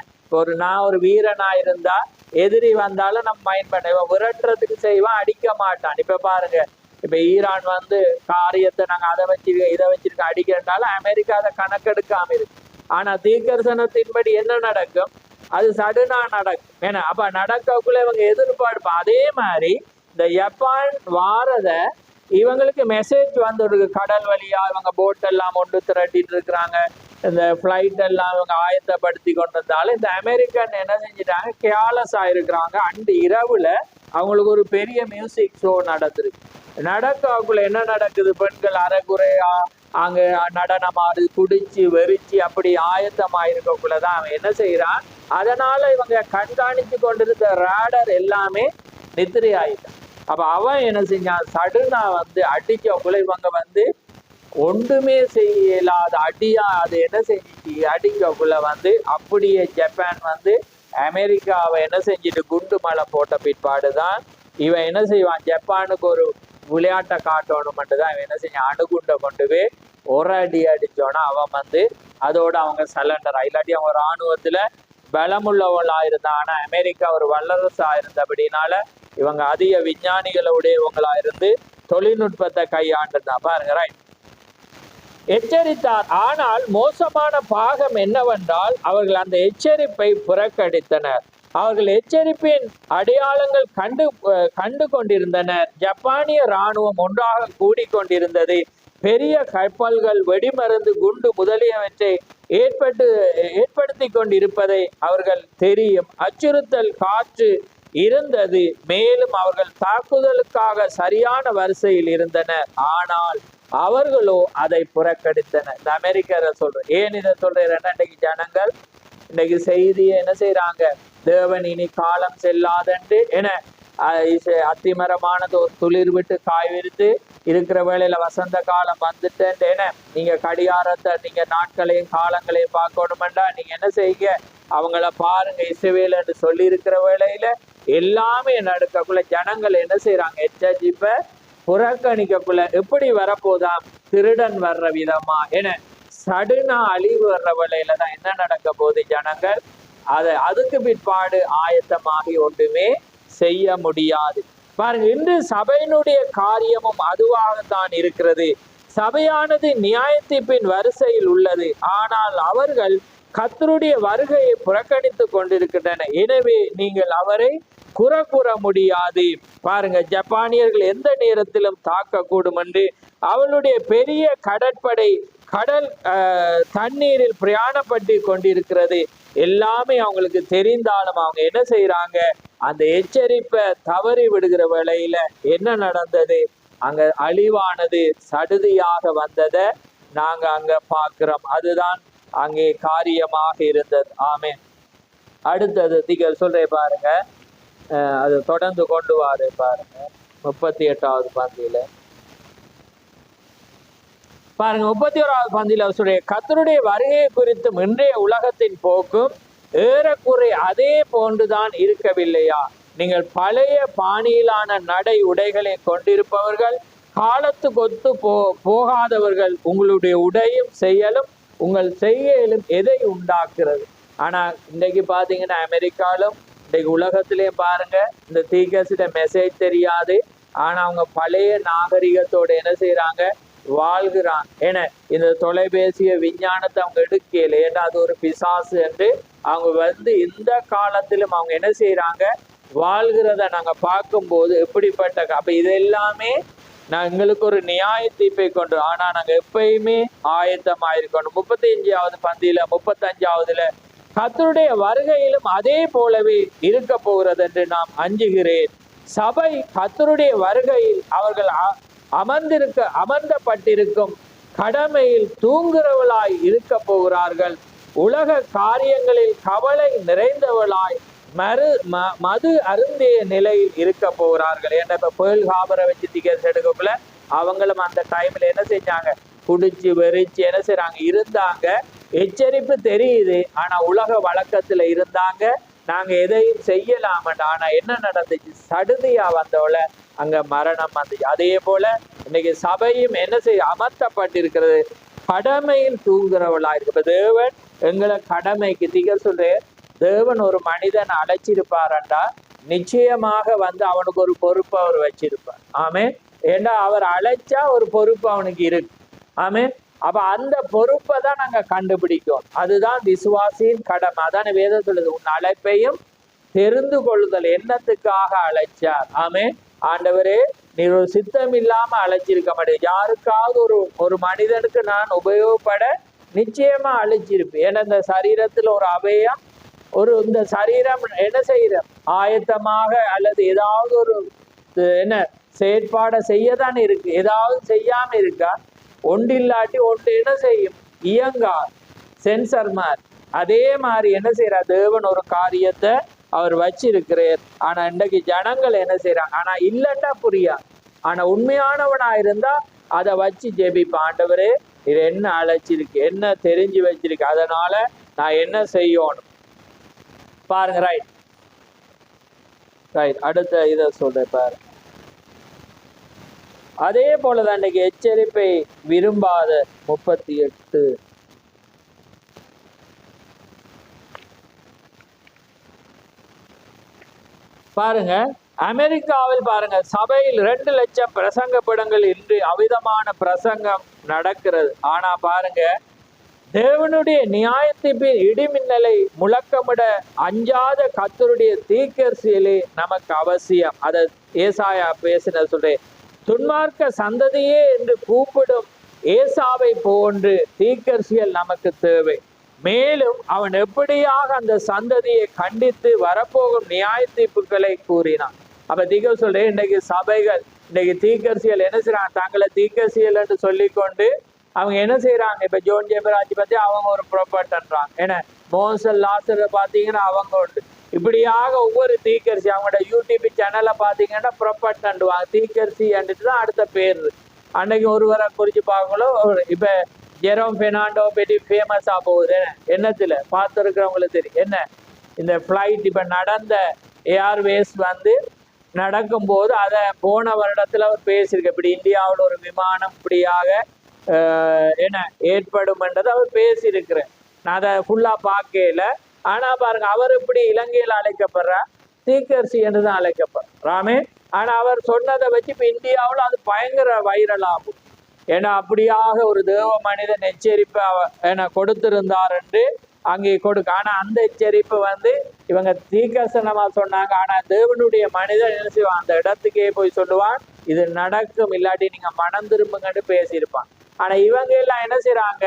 நான் ஒரு வீரனா இருந்தா எதிரி வந்தாலும் நம்ம மைண்ட் பண்ண, இவன் விரட்டுறதுக்கு செய்வான், அடிக்க மாட்டான். இப்ப பாருங்க, இப்ப ஈரான் காரியத்தை நாங்க அதை வச்சிருக்க இதை வச்சிருக்க அடிக்கிறதுனால அமெரிக்கா அதை கணக்கெடுக்காம இருக்கு. ஆனா தீர்க்கதரிசனத்தின்படி என்ன நடக்கும், அது சடுனா நடக்கும். ஏன்னா அப்ப நடக்கக்குள்ள இவங்க எதிர்பார்ப்பான். அதே மாதிரி இந்த ஜப்பான் வாரத இவங்களுக்கு மெசேஜ் வந்துருக்கு, கடல் வழியா இவங்க போட் எல்லாம் ஒன்று திரட்டிட்டு இருக்கிறாங்க, இந்த ஃப்ளைட் எல்லாம் இவங்க ஆயத்தப்படுத்தி கொண்டிருந்தாலும் இந்த அமெரிக்கன் என்ன செஞ்சிட்டாங்க, கேர்லெஸ் ஆயிருக்கிறாங்க. அண்டு இரவுல அவங்களுக்கு ஒரு பெரிய மியூசிக் ஷோ நடந்துருக்கு. நடக்கக்குள்ள என்ன நடக்குது, பெண்கள் அரைக்குறையா அங்க நடனமாறு குடிச்சு வெறிச்சு அப்படி ஆயத்தமாயிருக்கக்குள்ளதான் அவன் என்ன செய்யறான், அதனால இவங்க கண்காணிச்சு கொண்டிருந்த ரேடர் எல்லாமே நித்திரை ஆயிட்டான். அப்ப அவன் என்ன செஞ்சான், சடுனா அடிக்கக்குள்ள இவங்க ஒன்றுமே செய்யலாத அடியா அது என்ன செஞ்சிச்சு, அடிக்கக்குள்ள அப்படியே ஜப்பான் அமெரிக்காவை என்ன செஞ்சுட்டு குண்டு மலை போட்ட பிற்பாடுதான் இவன் என்ன செய்வான், ஜப்பானுக்கு ஒரு விளையாட்டை காட்டணும் மட்டும்தான் இவன் என்ன செஞ்சான், அணுகுண்டை கொண்டு போய் ஒரு அடி அடிச்சோன்னா அவன் அதோட அவங்க சலண்டர். இல்லாட்டி அவங்க இராணுவத்துல பலமுள்ளவங்களா இருந்தான். ஆனா அமெரிக்கா ஒரு வல்லரசு ஆயிருந்தபடினால இவங்க அதிக விஞ்ஞானிகளுடையவங்களா இருந்து தொழில்நுட்பத்தை கையாண்டுதான். பாருங்க, ரைட், எச்சரித்தார். ஆனால் மோசமான பாகம் என்னவென்றால் அவர்கள் அந்த எச்சரிப்பை புறக்கணித்தனர். அவர்கள் எச்சரிப்பின் அடையாளங்கள் கண்டு கொண்டிருந்தனர். ஜப்பானிய இராணுவம் ஒன்றாக கூடிக்கொண்டிருந்தது. பெரிய கப்பல்கள் வெடிமருந்து குண்டு முதலியவற்றை ஏற்படுத்தி கொண்டிருப்பதை அவர்கள் தெரியும். அச்சுறுத்தல் காற்று இருந்தது. மேலும் அவர்கள் தாக்குதலுக்காக சரியான வரிசையில் இருந்தனர். ஆனால் அவர்களோ அதை புறக்கணித்தனர். இந்த அமெரிக்கரை சொல்றேன். ஏன் இதை சொல்றேன்னா, இன்னைக்கு ஜனங்கள் இன்னைக்கு செய்தியை என்ன செய்யறாங்க, தேவன் இனி காலம் செல்லாதன்று என அத்திமரமானது ஒரு துளிர் விட்டு காய் விரித்து இருக்கிற வேளையில வசந்த காலம் வந்துட்டேன் என நீங்க கடிகாரத்தை நீங்க நாட்களையும் காலங்களையும் பார்க்கணுமெண்டா நீங்க என்ன செய்யுங்க, அவங்கள பாருங்க இஸ்ரவேல் என்று சொல்லி இருக்கிற வேளையில எல்லாமே நடக்கக்குள்ள ஜனங்கள் என்ன செய்யறாங்க, எச்சரிப்ப புறக்கணிக்கக்குள்ள எப்படி வரப்போதாம், திருடன் வர்ற விதமா என சடுனா அழிவு வர்ற வேளையில தான் என்ன நடக்க போகுது, ஜனங்கள் அதுக்கு பிற்பாடு ஆயத்தமாகி ஒன்றுமே செய்ய முடியாது. பாருங்க, இன்று சபையினுடைய காரியமும் அதுவாகத்தான் இருக்கிறது. சபையானது நியாயத்தீர்ப்பின் வரிசையில் உள்ளது. ஆனால் அவர்கள் கர்த்தருடைய வருகையை புறக்கணித்து கொண்டிருக்கின்றன. எனவே நீங்கள் அவரை கூற முடியாது. பாருங்க, ஜப்பானியர்கள் எந்த நேரத்திலும் தாக்கக்கூடும் என்று அவளுடைய பெரிய கடற்படை கடல் தண்ணீரில் பிரயாணப்பட்டு கொண்டிருக்கிறது. எல்லாமே அவங்களுக்கு தெரிந்தாலும் அவங்க என்ன செய்யறாங்க, அந்த எச்சரிப்பை தவறி விடுகிற வேளையில என்ன நடந்தது, அங்க அழிவானது சடுதியாக வந்ததை நாங்க அங்க பார்க்கிறோம். அதுதான் அங்கே காரியமாக இருந்தது. ஆமே. அடுத்தது நீங்க சொல்றே பாருங்க, அது தொடர்ந்து கொண்டு வாரு பாருங்க 38வது பந்தியில பாருங்க. 31வது பந்தியில சொல்ற கர்த்தருடைய வருகையை குறித்தும் இன்றைய உலகத்தின் போக்கும் ஏறக்குறை அதே போன்றுதான் இருக்கவில்லையா? நீங்கள் பழைய பாணியிலான நடை உடைகளை கொண்டிருப்பவர்கள், காலத்துக்கு ஒத்து போகாதவர்கள். உங்களுடைய உடையும் செயலும் உங்கள் செய்கையிலும் எதை உண்டாக்குறது? ஆனா இன்னைக்கு பாத்தீங்கன்னா அமெரிக்காலும் இன்னைக்கு உலகத்திலேயே பாருங்க, இந்த தீர்க்கதரிசியோட மெசேஜ் தெரியாது. ஆனா அவங்க பழைய நாகரிகத்தோட என்ன செய்யறாங்க, வாழ்கிறான். ஏன்னா இந்த தொலைபேசிய விஞ்ஞானத்தை அவங்க எடுக்கல, ஏன்னா அது ஒரு பிசாசு என்று அவங்க இந்த காலத்திலும் அவங்க என்ன செய்யறாங்க, வாழ்கிறத நாங்க பார்க்கும்போது எப்படிப்பட்ட அப்ப இது எல்லாமே எங்களுக்கு ஒரு நியாய தீர்ப்பை கொண்டு. ஆனா நாங்க எப்பயுமே ஆயத்தமாயிருக்கணும். 35வது பந்தியில 35வதுல கர்த்தருடைய வருகையிலும் அதே போலவே இருக்க போகிறது என்று நாம் அஞ்சுகிறேன். சபை கர்த்தருடைய வருகையில் அவர்கள் அமர்ந்தப்பட்டிருக்கும் கடமையில் தூங்குறவளாய் இருக்க போகிறார்கள். உலக காரியங்களில் கவலை நிறைந்தவளாய் மது அருந்திய நிலையில் இருக்க போகிறார்கள். ஏன்னா இப்ப பேர்ல் ஹார்பரை வச்சு டிக்கெட்ஸ் எடுக்கக்குள்ள அவங்களும் அந்த டைம்ல என்ன செஞ்சாங்க, குடிச்சு வெறிச்சு என்ன செய்றாங்க இருந்தாங்க. எச்சரிப்பு தெரியுது, ஆனா உலக வழக்கத்துல இருந்தாங்க, நாங்க எதையும் செய்யலாமண்டா. ஆனா என்ன நடந்துச்சு, சடுதியா வந்தோல அங்க மரணம் வந்துச்சு. அதே போல இன்னைக்கு சபையும் என்ன செய்ய அமர்த்தப்பட்டிருக்கிறது, கடமையில் தூங்குறவளா இருக்கு. இப்ப தேவன் எங்களை கடமைக்கு திகழ் சொல்றேன். தேவன் ஒரு மனிதன் அழைச்சிருப்பாரண்டா நிச்சயமாக வந்து அவனுக்கு ஒரு பொறுப்பு அவர் வச்சிருப்பார். ஆமே. ஏண்டா அவர் அழைச்சா ஒரு பொறுப்பு அவனுக்கு இருக்கு. ஆமே. அப்ப அந்த பொறுப்பை தான் நாங்க கண்டுபிடிக்கும். அதுதான் விசுவாசியின் கடமை. அதான வேதம் சொல்லுது, உன் அழைப்பையும் தெரிந்து கொள்ளுதல். என்னத்துக்காக அழைச்சார்? ஆமே. ஆண்டவரே, நீ ஒரு சித்தம் இல்லாம அழைச்சிருக்க மாட்டேன். யாருக்காவது ஒரு மனிதனுக்கு நான் உபயோகப்பட நிச்சயமா அழைச்சிருப்பேன். ஏன்னா இந்த சரீரத்துல ஒரு அவயம், இந்த சரீரம் என்ன செய்யற ஆயத்தமாக அல்லது ஏதாவது ஒரு என்ன செயற்பாடை செய்யதான் இருக்கு. ஏதாவது செய்யாம இருக்கா? ஒன்று இல்லாட்டி ஒன்று என்ன செய்யும், இயங்கா சென்சர் மாதிரி. அதே மாதிரி என்ன செய்யறா, தேவன் ஒரு காரியத்தை அவர் வச்சிருக்கிறார். ஆனா இன்றைக்கு ஜனங்கள் என்ன செய்யறாங்க, ஆனா இல்லட்டா புரியா. ஆனா உண்மையானவனா இருந்தா அதை வச்சு ஜெபிப்ப, ஆண்டவரே இது என்ன அழைச்சிருக்கு, என்ன தெரிஞ்சு வச்சிருக்கு, அதனால நான் என்ன செய்யணும் பாருங்க. ரைட் ரைட் அடுத்த இதை சொல்ற பாரு. அதே போலதான் இன்னைக்கு எச்சரிப்பை விரும்பாத 38 பாருங்க. அமெரிக்காவில் பாருங்க, சபையில் 2 லட்சம் பிரசங்க படங்கள் இன்று அவிதமான பிரசங்கம் நடக்கிறது. ஆனா பாருங்க, தேவனுடைய நியாயத்தின் இடிமின்னலை முழக்கமிட அஞ்சாத கர்த்தருடைய தீர்க்கதரிசிகளே நமக்கு அவசியம். அதை ஏசாயா பேசின சொல்றேன். துன்மார்க்க சந்ததியே என்று கூப்பிடும் ஏசாவை போன்று தீர்க்கதரிசிகள் நமக்கு தேவை. மேலும் அவன் எப்படியாக அந்த சந்ததியை கண்டித்து வரப்போகும் நியாய தீர்ப்புகளை கூறினான். அப்ப தீர்க்க சொல்றேன், இன்னைக்கு சபைகள், இன்னைக்கு தீர்க்கதரிசிகள் என்ன செய்யறாங்க, தங்களை தீர்க்கதரிசிகள் என்று சொல்லிக்கொண்டு அவங்க என்ன செய்யறாங்க. இப்ப ஜோன் ஜெபராஜ் பத்தி அவங்க ஒரு ப்ரொபர்ட்ன்றாங்க. ஏன்னா மோசல் லாசரை பாத்தீங்கன்னா அவங்க உண்டு. இப்படியாக ஒவ்வொரு தீர்க்கதரிசி அவங்களோட யூடியூப் சேனல்ல பாத்தீங்கன்னா ப்ரொபர்ட் அண்டுவாங்க, தீர்க்கதரிசி அண்டுட்டு தான் அடுத்த பேர். அன்னைக்கு ஒருவரை குறிச்சு பார்க்கணும். இப்ப ஜெரோம் பெர்னாண்டோ பெட்டி ஃபேமஸா போகுது. என்னத்துல பார்த்துருக்கிறவங்களுக்கு தெரியும். என்ன இந்த ஃப்ளைட் இப்ப நடந்த ஏர்வேஸ் வந்து நடக்கும்போது அதை போன வருடத்துல அவர் பேசியிருக்க, இப்படி இந்தியாவில் ஒரு விமானம் இப்படியாக என்ன ஏற்படும் என்றதை அவர் பேசியிருக்கிறேன். நான் அதை ஃபுல்லா பார்க்கல. ஆனா பாருங்க, அவர் இப்படி இலங்கையில் அழைக்கப்படுற தீர்க்கதரிசி என்றுதான் அழைக்கப்படுறாமே. ஆனா அவர் சொன்னதை வச்சு இப்ப இந்தியாவில் அது பயங்கர வைரல் ஆகும். ஏன்னா அப்படியாக ஒரு தேவ மனிதன் எச்சரிப்பை என கொடுத்திருந்தார் என்று அங்கே கொடுக்க. ஆனா அந்த எச்சரிப்பு வந்து இவங்க தீர்க்கதரிசனமா சொன்னாங்க. ஆனா தேவனுடைய மனிதன் என்ன செய்வான், அந்த இடத்துக்கே போய் சொல்லுவான், இது நடக்கும், இல்லாட்டி நீங்க மனம் திரும்புங்கன்னு பேசியிருப்பான். ஆனா இவங்க எல்லாம் என்ன செய்யறாங்க,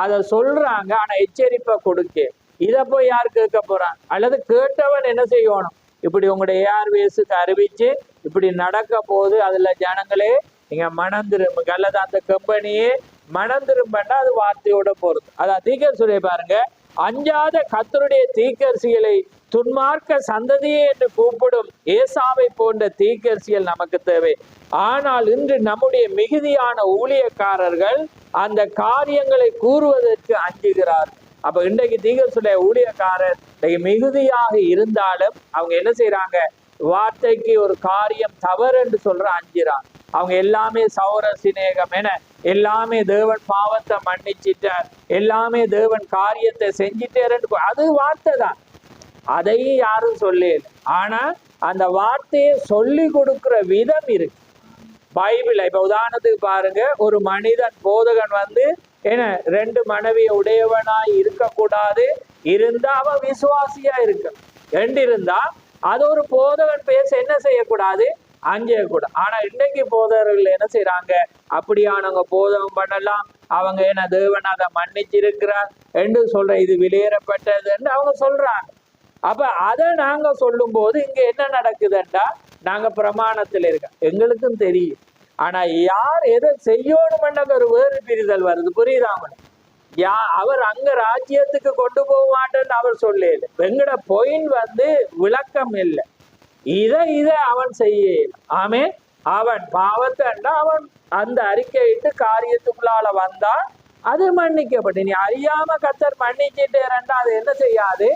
அதை சொல்றாங்க, ஆனா எச்சரிப்பை கொடுக்க. இதை போய் யார் கேட்க போறான்? அல்லது கேட்டவன் என்ன செய்யணும், இப்படி உங்களுடைய ஏர்வேஸுக்கு அறிவிச்சு இப்படி நடக்க போகுது, அதுல ஜனங்களே நீங்க மனம் திரும்புங்க, அல்லது அந்த கம்பெனியே மனம் திரும்பன்னா அது வார்த்தையோட போறது. அதான் தீர்க்கதரிசி சொல்லி பாருங்க, அஞ்சாத கர்த்தருடைய தீர்க்கதரிசிகளை துன்மார்க்க சந்ததியே என்று கூப்பிடும் ஏசாவை போன்ற தீர்க்கதரிசிகள் நமக்கு தேவை. ஆனால் இன்று நம்முடைய மிகுதியான ஊழியக்காரர்கள் அந்த காரியங்களை கூறுவதற்கு அஞ்சுகிறார். அப்ப இன்றைக்கு தீர்க்கதரிசியுடைய ஊழியக்காரர் மிகுதியாக இருந்தாலும் அவங்க என்ன செய்யறாங்க, வார்த்தைக்கு ஒரு காரியம் தவறு என்று சொல்ற அஞ்சுறாங்க. அவங்க எல்லாமே சௌர சிநேகம் என எல்லாமே தேவன் பாவத்தை மன்னிச்சிட்டார், எல்லாமே தேவன் காரியத்தை செஞ்சிட்டார், அது வார்த்தை தான், அதையும் யாரும் சொல்லல. ஆனா அந்த வார்த்தையை சொல்லி கொடுக்கிற விதம் இருக்கு பைபிள். இப்ப உதாரணத்துக்கு பாருங்க, ஒரு மனிதன் போதகன் வந்து என்ன 2 மனைவியை உடையவனாய் இருக்கக்கூடாது, இருந்தா அவன் விசுவாசியா இருக்கு. 2 இருந்தா அது ஒரு போதகன் பேச என்ன செய்யக்கூடாது, அஞ்சக்கூடாது. ஆனா இன்னைக்கு போதகர்கள் என்ன செய்யறாங்க, அப்படியானவங்க போதகம் பண்ணலாம், அவங்க என்ன தேவன் அதை மன்னிச்சிருக்கிறார் என்று சொல்ற, இது வெளியேறப்பட்டது என்று அவங்க சொல்றாங்க. அப்ப அதை நாங்க சொல்லும் போது இங்க என்ன நடக்குதுன்றா, நாங்க பிரமாணத்தில் இருக்க எங்களுக்கும் தெரியும், ஆனா யார் எதை செய்யணும்ன்ற ஒரு வேறு பிரிதல் வருது. புரியுதா? அவர் அங்க ராஜ்யத்துக்கு கொண்டு போக மாட்டேன்னு அவர் சொல்லல. எங்கட பாயிண்ட் விளக்கம் இல்லை. இத அவன் செய்ய. ஆமே, அவன் பாவத்தை அவன் அந்த அறிக்கையிட்டு காரியத்துக்குள்ளால வந்தா அது மன்னிக்கப்பட்டு. நீ அறியாம கர்த்தர் மன்னிச்சுட்டேரண்டா அது என்ன செய்யாது,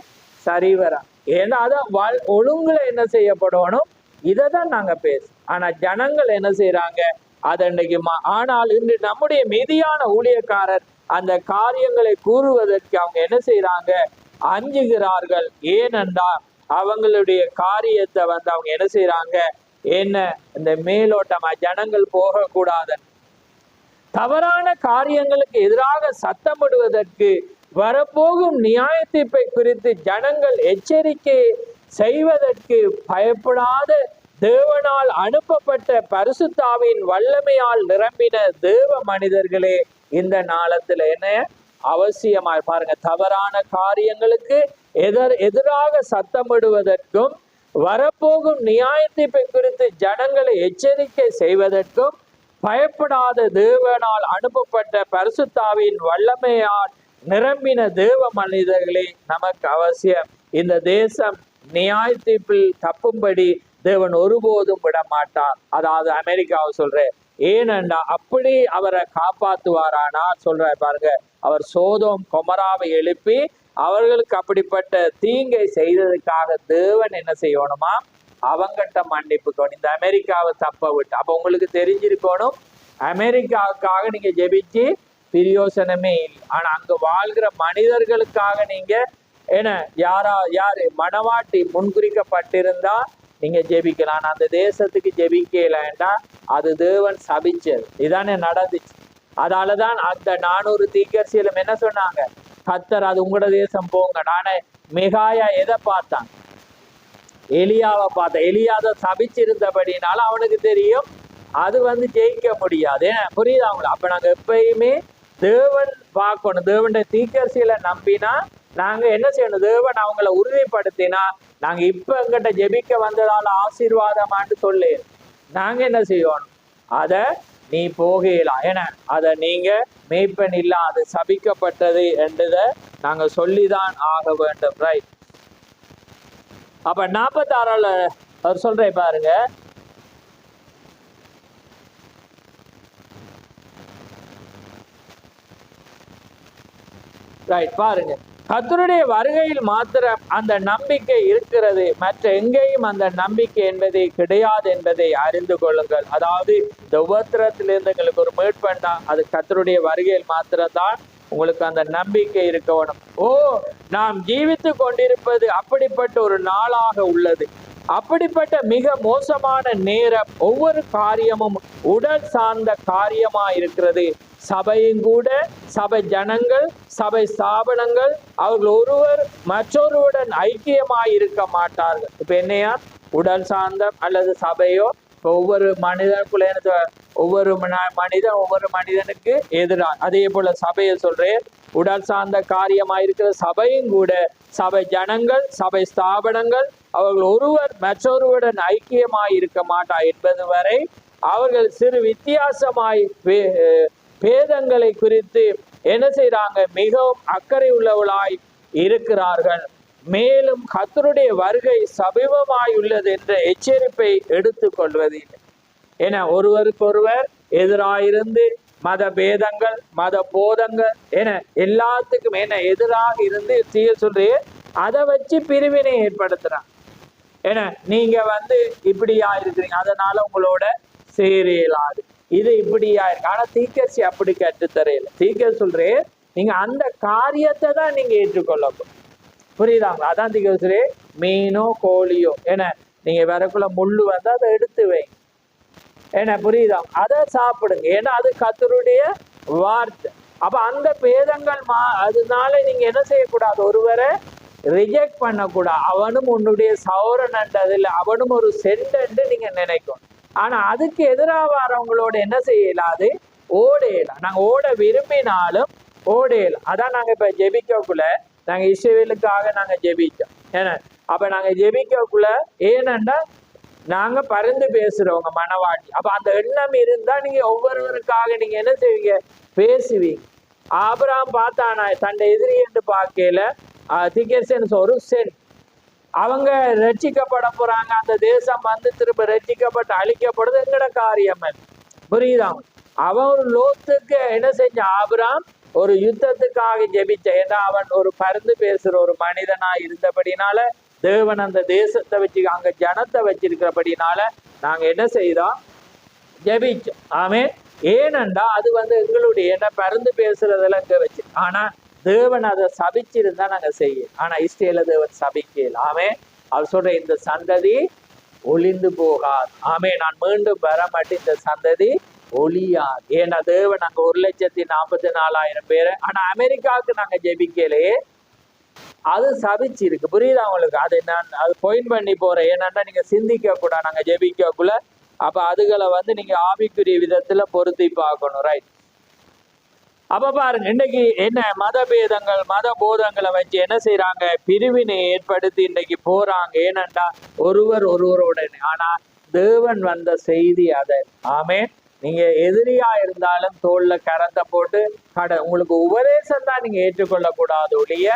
சரி வரா. ஏன்னா அதான் ஒழுங்குல என்ன செய்யப்படணும், இதைதான் நாங்க பேசும். ஆனா ஜனங்கள் என்ன செய்யறாங்க அது அன்னைக்கு. ஆனால் இன்று நம்முடைய மீதியான ஊழியக்காரர் அந்த காரியங்களை கூறுவதற்கு அவங்க என்ன செய்யறாங்க, அஞ்சுகிறார்கள். ஏனென்றால் அவங்களுடைய காரியத்தை அவங்க என்ன செய்யறாங்க, என்ன இந்த மேலோட்டமா ஜனங்கள் போகக்கூடாது, தவறான காரியங்களுக்கு எதிராக சத்தமிடுவதற்கு வரப்போகும் நியாய தீர்ப்பை குறித்து ஜனங்கள் எச்சரிக்கை செய்வதற்கு பயப்படாத தேவனால் அனுப்பப்பட்ட பரிசுத்தாவின் வல்லமையால் நிரம்பின தேவ மனிதர்களே இந்த நாளத்துல என்ன அவசியமாய் பாருங்க. தவறான காரியங்களுக்கு எதிராக சத்தமிடுவதற்கும் வரப்போகும் நியாய தீர்ப்பை குறித்து ஜனங்களை எச்சரிக்கை செய்வதற்கும் பயப்படாத தேவனால் அனுப்பப்பட்ட பரிசுத்தாவின் வல்லமையால் நிரம்பின தேவ மனிதர்களே நமக்கு அவசியம். இந்த தேசம் நியாய தீர்ப்பில் தப்பும்படி தேவன் ஒருபோதும் விட மாட்டார். அதாவது அமெரிக்காவை சொல்றேன். ஏனென்றா அப்படி அவரை காப்பாற்றுவாரானா சொல்ற பாருங்க, அவர் சோதோம் கொமராவை எழுப்பி அவர்களுக்கு அப்படிப்பட்ட தீங்கை செய்ததுக்காக தேவன் என்ன செய்யணுமா, அவங்கிட்ட மன்னிப்புக்கணும். இந்த அமெரிக்காவை தப்ப விட்டு. அப்ப உங்களுக்கு தெரிஞ்சிருக்கணும், அமெரிக்காவுக்காக நீங்க ஜெபிச்சு பிரயோசனமே இல்லை. ஆனா அங்க வாழ்கிற மனிதர்களுக்காக நீங்க என்ன யாரு மனவாட்டி முன்குறிக்கப்பட்டிருந்தா நீங்க ஜெபிக்கலாம். ஆனா அந்த தேசத்துக்கு ஜெபிக்கலண்டா அது தேவன் சபிச்சது. இதானே நடந்துச்சு. அதாலதான் அந்த 400 தீர்க்கதரிசிகளும் என்ன சொன்னாங்க, கர்த்தர் அது உங்களோட தேசம் போங்க. நானே மிகாயா எதை பார்த்தான், எலியாவை பார்த்த. எலியாவை சபிச்சிருந்தபடினால அவனுக்கு தெரியும் அது ஜெயிக்க முடியாது. புரியுதா அவங்கள? அப்ப நாங்க எப்பயுமே தேவன் பார்க்கணும். தேவனுடைய தீர்க்கதரிசிகளை நம்பினா நாங்க என்ன செய்யணும், தேவன் அவங்கள உறுதிப்படுத்தினா நாங்க இப்ப எங்கிட்ட ஜெபிக்க வந்ததால ஆசீர்வாதமான்னு சொல்லு, நாங்க என்ன செய்யணும், அத நீ போகலாம். ஏன்னா அத நீங்க மேய்ப்பன் இல்ல, அது சபிக்கப்பட்டது என்றதை நாங்க சொல்லிதான் ஆக வேண்டும். ரைட். அப்ப 46 அவர் சொல்றேன் பாருங்க, ரைட் பாருங்க. கர்த்தருடைய வருகையில் மாத்திரம் அந்த நம்பிக்கை இருக்கிறது, மற்ற எங்கேயும் அந்த நம்பிக்கை என்பதை கிடையாது என்பதை அறிந்து கொள்ளுங்கள். அதாவது இந்த உபத்திரத்திலிருந்து எங்களுக்கு ஒரு மீட்பன் தான், அது கர்த்தருடைய வருகையில் மாத்திரம்தான் உங்களுக்கு அந்த நம்பிக்கை இருக்கணும். நாம் ஜீவித்து கொண்டிருப்பது அப்படிப்பட்ட ஒரு நாளாக உள்ளது. அப்படிப்பட்ட மிக மோசமான நேரம். ஒவ்வொரு காரியமும் உடல் சார்ந்த காரியமா இருக்கிறது. சபையும் கூட, சபை ஜனங்கள், சபை ஸ்தாபனங்கள் அவர்கள் ஒருவர் மற்றொருவருடன் ஐக்கியமாய் இருக்க மாட்டார்கள். இப்ப என்னையா உடல் சார்ந்தம் அல்லது சபையோ ஒவ்வொரு மனிதனுக்குள்ள ஒவ்வொரு மனிதன் ஒவ்வொரு மனிதனுக்கு எதிராக. அதே போல சபையை சொல்றேன், உடல் சார்ந்த காரியமாயிருக்கிற சபையும் கூட, சபை ஜனங்கள், சபை ஸ்தாபனங்கள் அவர்கள் ஒருவர் மற்றொருவருடன் ஐக்கியமாய் இருக்க மாட்டா என்பது வரை அவர்கள் சிறு வித்தியாசமாய் பேதங்களை குறித்து என்ன செய்யறாங்க, மிகவும் அக்கறை உள்ளவளாய் இருக்கிறார்கள். மேலும் கர்த்தருடைய வருகை சமீபமாய் உள்ளது என்ற எச்சரிப்பை எடுத்துக் கொள்வதில்லை. என ஒருவருக்கொருவர் எதிராயிருந்து மத பேதங்கள், மத போதங்கள் என எல்லாத்துக்கும் என்ன எதிராக இருந்து செய்ய சொல்றே, அதை வச்சு பிரிவினை ஏற்படுத்துறாங்க. ஏன்னா நீங்க இப்படியா இருக்கிறீங்க, அதனால உங்களோட சேரலாது, இது இப்படியா இருக்கு. ஆனா தீர்க்கதரிசி அப்படி கற்றுத்தரையில. தீர்க்கதரிசி சொல்றே, நீங்க அந்த காரியத்தை தான் நீங்க ஏற்றுக்கொள்ளணும். புரியுதாங்களா? அதான் தீர்க்கதரிசி. மீனோ கோழியோ என்ன நீங்க வரக்குள்ள முள்ளு அதை எடுத்து வைங்க. என்ன புரியுதா? அதை சாப்பிடுங்க. ஏன்னா அது கர்த்தருடைய வார்த்தை. அப்ப அந்த பேதங்கள் அதனால நீங்க என்ன செய்யக்கூடாது, ஒருவரை ரிஜெக்ட் பண்ணக்கூடாது. அவனும் உன்னுடைய சௌரன்ன்றதில்லை, அவனும் ஒரு சென்ட் நீங்க நினைக்கும். ஆனா அதுக்கு எதிராக வரவங்களோட என்ன செய்யலாது, ஓடையலாம். நாங்க ஓட விரும்பினாலும் ஓடையலாம். அதான் நாங்க இப்ப ஜெபிக்கக்குள்ள நாங்க இஸ்ரவேலுக்காக நாங்க ஜெபிச்சோம். ஏன்னா அப்ப நாங்க ஜெபிக்கக்குள்ள ஏனண்டா நாங்க பரிந்து பேசுறவங்க மனவாட்டி. அப்ப அந்த எண்ணம் இருந்தா நீங்க ஒவ்வொருவருக்காக நீங்க என்ன செய்வீங்க, பேசுவீங்க. ஆபிரகாம் பார்த்தானா தன் எதிரி என்று பார்க்கல திகேசன்ஸ் ஒரு சென் அவங்க ரட்சிக்கப்பட போறாங்க, அந்த தேசம் வந்து திரும்ப ரட்சிக்கப்பட்டு அழிக்கப்படுது எங்கட காரியம் புரியுதா? அவன் ஒரு லோத்துக்கு என்ன செஞ்ச ஆபிரகாம் ஒரு யுத்தத்துக்காக ஜெபிச்ச. ஏன்னா அவன் ஒரு பருந்து பேசுற ஒரு மனிதனா இருந்தபடினால தேவன் அந்த தேசத்தை வச்சு அங்க ஜனத்தை வச்சிருக்கிறபடினால நாங்க என்ன செய்தோம், ஜெபிச்சோம். ஆமே. ஏனண்டா அது வந்து எங்களுடைய என்ன பருந்து பேசுறதுல இங்க வச்சு, ஆனா தேவன் அதை சபிச்சிருந்தா நாங்க செய்ய, ஆனா இஸ்ரேல தேவன் சபிக்கல. ஆமே. அவர் சொல்ற இந்த சந்ததி ஒளிந்து போகாது. ஆமே. நான் மீண்டும் வர மாட்டேன், இந்த சந்ததி ஒளியாது. ஏன்னா தேவன் நாங்க 1,44,000 பேரு, ஆனா அமெரிக்காவுக்கு நாங்க ஜெபிக்கலையே, அது சபிச்சு இருக்கு. புரியுதா உங்களுக்கு? அது நான் அது பாயிண்ட் பண்ணி போறேன். ஏன்னா நீங்க சிந்திக்க கூட நாங்க ஜெபிக்கக்குள்ள அப்ப அதுகளை வந்து நீங்க ஆவிக்குரிய விதத்துல பொருத்தி பார்க்கணும். ரைட். அப்ப பாருங்க இன்னைக்கு என்ன மதபேதங்கள் மத போதங்களை வச்சு என்ன செய்யறாங்க, பிரிவினை ஏற்படுத்தி இன்னைக்கு போறாங்க. ஏனண்டா ஒருவர் ஒருவரோட. ஆனா தேவன் வந்த செய்தி அதை. ஆமே. நீங்க எதிரியா இருந்தாலும் தோல்ல கரத்தை போட்டு உங்களுக்கு உபதேசம் தான் நீங்க ஏற்றுக்கொள்ள கூடாது ஒழிய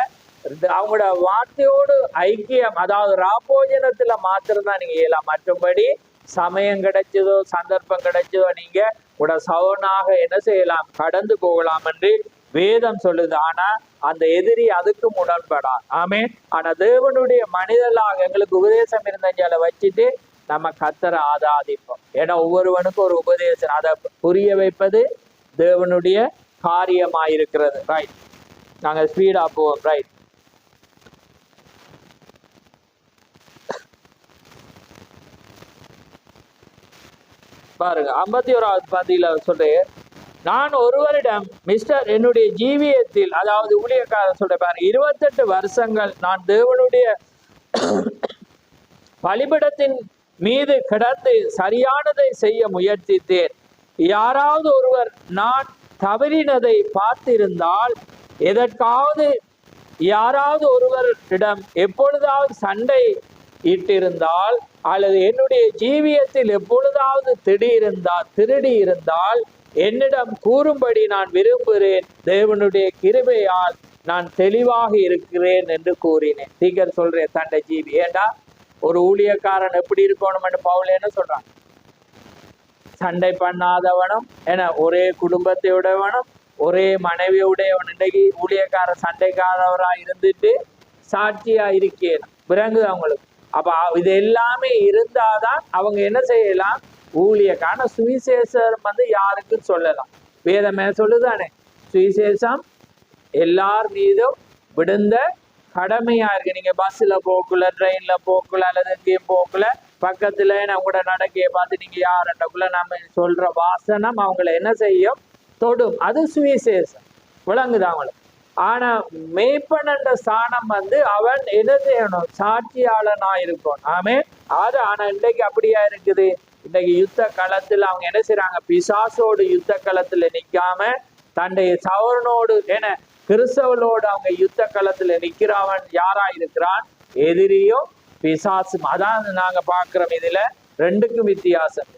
அவங்களோட வார்த்தையோடு ஐக்கியம், அதாவது ராபோஜனத்துல மாத்திரம்தான் நீங்க இயலாம். மற்றபடி சமயம் கிடைச்சதோ சந்தர்ப்பம் கிடைச்சதோ நீங்க கூட சவனாக என்ன செய்யலாம், கடந்து போகலாம் என்று வேதம் சொல்லுது. ஆனா அந்த எதிரி அதுக்கு முரண்படா. ஆமே. ஆனா தேவனுடைய மனிதர்களாக எங்களுக்கு உபதேசம் இருந்தஞ்சால வச்சுட்டு நம்ம கர்த்தரை ஆராதிப்போம். ஏன்னா ஒவ்வொருவனுக்கும் ஒரு உபதேசம், அதை புரிய வைப்பது தேவனுடைய காரியமாயிருக்கிறது. ரைட். நாங்க ஸ்பீடா போவோம். ரைட். பாருங்க 51வது பதில சொல்றேன், நான் ஒருவரிடம் மிஸ்டர் என்னுடைய ஜீவியத்தில், அதாவது ஊழியக்காரர் சொல்ற பாருங்க, 28 வருஷங்கள் நான் தேவனுடைய பலிபீடத்தின் மீது கிடந்து சரியானதை செய்ய முயற்சித்தேன். யாராவது ஒருவர் நான் தவறினதை பார்த்திருந்தால், எதற்காவது யாராவது ஒருவரிடம் எப்பொழுதாவது சண்டை இட்டிருந்தால் அல்லது என்னுடைய ஜீவியத்தில் எப்பொழுதாவது திருடி இருந்தால் என்னிடம் கூறும்படி நான் விரும்புகிறேன். தேவனுடைய கிருபையால் நான் தெளிவாக இருக்கிறேன் என்று கூறினேன். சீக்கிரம் சொல்றேன் தண்டை ஜீவி. ஏண்டா ஒரு ஊழியக்காரன் எப்படி இருக்கணும்னு பவுல் என்ன சொல்றான், சண்டை பண்ணாதவனும் என ஒரே குடும்பத்தையுடையவனும் ஒரே மனைவியுடையவன். இன்றைக்கு ஊழியக்கார சண்டைக்காரவரா இருந்துட்டு சாட்சியா இருக்கேன் பிறகு அவங்களுக்கு. அப்ப இது எல்லாமே இருந்தாதான் அவங்க என்ன செய்யலாம், ஊழியக்கான சுவிசேஷம் வந்து யாருக்கும் சொல்லலாம். வேதமே சொல்லுதானே, சுவிசேஷம் எல்லார் மீதும் விடுந்த கடமையா இருக்கு. நீங்க பஸ்ல போக்குல, ட்ரெயின்ல போக்குல, அல்லது எங்கேயும் போக்குல பக்கத்துல கூட நடக்கைய பார்த்து நீங்க யாருக்குள்ள நம்ம சொல்ற வாசனம் அவங்கள என்ன செய்யும், தொடும். அது சுவிசேஷம். விளங்குது அவங்களுக்கு. ஆனா மேய்ப்பனண்ட ஸ்தானம் வந்து அவன் என்ன செய்யணும், சாட்சியாளனா இருக்கணும். ஆமே. அது ஆனா இன்றைக்கு அப்படியா இருக்குது. இன்றைக்கு யுத்த களத்துல அவங்க என்ன செய்யறாங்க, பிசாசோடு யுத்த களத்துல நிக்காம தன்னுடைய சவரனோடு என கிறிஸ்தவனோடு அவங்க யுத்த களத்துல நிக்கிறவன் யாரா இருக்கிறான், எதிரியும் பிசாசும். அதான் நாங்க பாக்குறோம். இதுல ரெண்டுக்கும் வித்தியாசம்.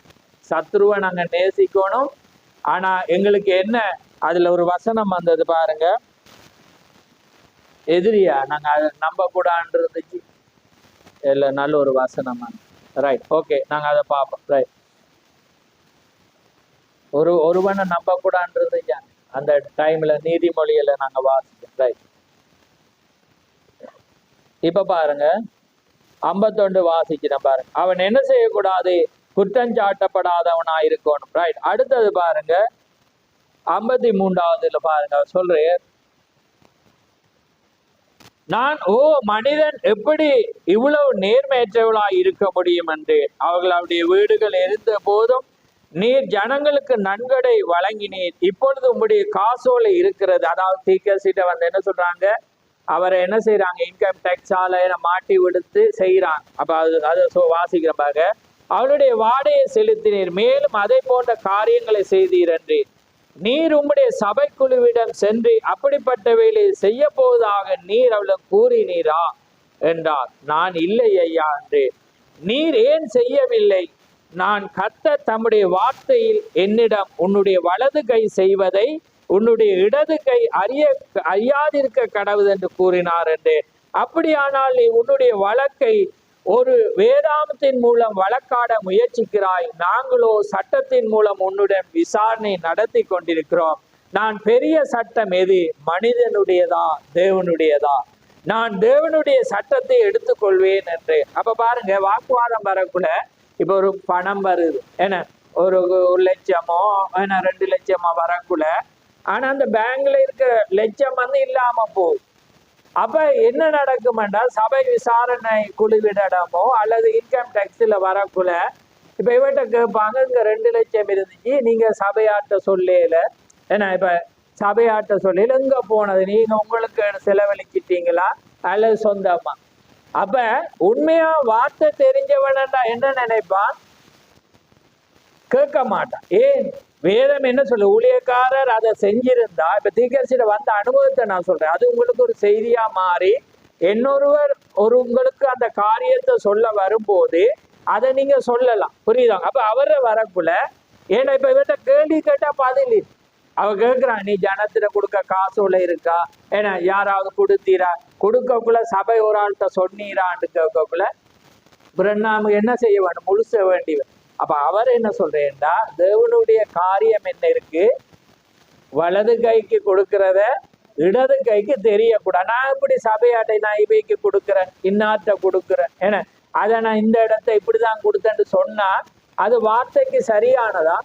சத்ருவை நாங்க நேசிக்கணும். ஆனா எங்களுக்கு என்ன, அதுல ஒரு வசனம் வந்தது பாருங்க, எதிரியா நாங்க அதை நம்ப கூடாது இருந்துச்சு. இல்ல நல்ல ஒரு வசனம். ரைட். ஓகே. நாங்க அதை பார்ப்போம். ரைட். ஒருவனை நம்ப கூடாது இருந்துச்சு அந்த டைம்ல நீதிமொழியில நாங்க வாசிச்சோம். ரைட். இப்ப பாருங்க 51 வாசிக்கிறேன் பாருங்க. அவன் என்ன செய்யக்கூடாது, குற்றஞ்சாட்டப்படாதவனா இருக்கணும். ரைட். அடுத்தது பாருங்க 53வதுல பாருங்க சொல்றேன், நான் மனிதன் எப்படி இவ்வளவு நேர்மையற்றவளா இருக்க முடியும் என்று. அவர்களுடைய வீடுகள் எரிந்த போதும் நீர் ஜனங்களுக்கு நன்கொடை வழங்கினீர். இப்பொழுது உங்களுடைய காசோலை இருக்கிறது. அதாவது தீக்கசிட்ட வந்து என்ன சொல்றாங்க, அவரை என்ன செய்யறாங்க, இன்கம் டேக்ஸால மாட்டி விடுத்து செய்யறாங்க. அப்ப அதை வாசிக்கிற பாருங்க, அவளுடைய வாடையை செலுத்தினீர், மேலும் அதை போன்ற காரியங்களை செய்தீர் என்று. நீர் உம்முடைய சபைக்குழுவிடம் சென்று அப்படிப்பட்டவைகளை செய்ய போவதாக நீர் அவளிடம் கூறினீரா என்றார். நான் இல்லை ஐயா என்றேன். நீர் ஏன் செய்யவில்லை? நான் கர்த்தர் தம்முடைய வார்த்தையில் என்னிடம் உன்னுடைய வலது கை செய்வதை உன்னுடைய இடது கை அறியாதிருக்க கடவுது என்று கூறினார் என்று. அப்படியானால் நீ உன்னுடைய வழக்கை ஒரு வேதாமத்தின் மூலம் வழக்காட முயற்சிக்கிறாய், நாங்களோ சட்டத்தின் மூலம் உன்னுடன் விசாரணை நடத்தி கொண்டிருக்கிறோம். நான் பெரிய சட்டம் எது, மனிதனுடையதா தேவனுடையதா? நான் தேவனுடைய சட்டத்தை எடுத்துக்கொள்வேன் என்று. அப்ப பாருங்க, வாக்குவாதம் வரக்குள்ள இப்ப ஒரு பணம் வருது, ஏன்னா ஒரு 1 லட்சமோ 2 லட்சமோ வரக்குள்ள, ஆனா அந்த பேங்க்ல இருக்க லட்சம் இல்லாம போகுது. அப்ப என்ன நடக்கும்னா, சபை விசாரணை குழுவிடமோ அல்லது இன்கம் டேக்ஸ்ல வரக்குள்ள இப்ப இவட்ட கேட்பாங்க, இங்க 2 லட்சம் இருந்துச்சு, நீங்க சபையாட்ட சொல்லல, ஏன்னா இப்ப சபையாட்ட சொல்லல எங்க போனது, நீங்க உங்களுக்கு செலவழிச்சிட்டீங்களா அல்லது சொந்தமா? அப்ப உண்மையா வார்த்தை தெரிஞ்சவனண்டா என்ன நினைப்பான்? கேட்க மாட்டான். ஏன்? வேதம் என்ன சொல்ல, ஊழியக்காரர் அதை செஞ்சிருந்தா, இப்ப தீர்க்கதரிசியில வந்த அனுபவத்தை நான் சொல்றேன், அது உங்களுக்கு ஒரு செய்தியா மாறி இன்னொருவர் உங்களுக்கு அந்த காரியத்தை சொல்ல வரும்போது அதை நீங்க சொல்லலாம். புரியுதாங்க? அப்ப அவரை வரக்குள்ள, ஏன்னா இப்ப இவர்கிட்ட கேள்வி கேட்டா பதில் அவ கேட்கிறான், நீ ஜனத்துல கொடுக்க காசோல இருக்கா, ஏன்னா யாராவது கொடுத்தீரா, கொடுக்கக்குள்ள சபை ஒரு ஆள்கிட்ட சொன்னீரான்னு கேட்கக்குள்ள பிரண்ணாம என்ன செய்ய வேண்டும், முழுச வேண்டியவன். அப்ப அவர் என்ன சொல்றேன்டா, தேவனுடைய காரியம் என்ன இருக்கு, வலது கைக்கு கொடுக்கறத இடது கைக்கு தெரியக்கூடாது. நான் இப்படி சபையாட்டை நான் இவைக்கு கொடுக்குறேன், இன்னாட்ட கொடுக்குறேன், ஏன்னா அதை நான் இந்த இடத்த இப்படிதான் கொடுத்தேன்னு சொன்னா அது வார்த்தைக்கு சரியானதா?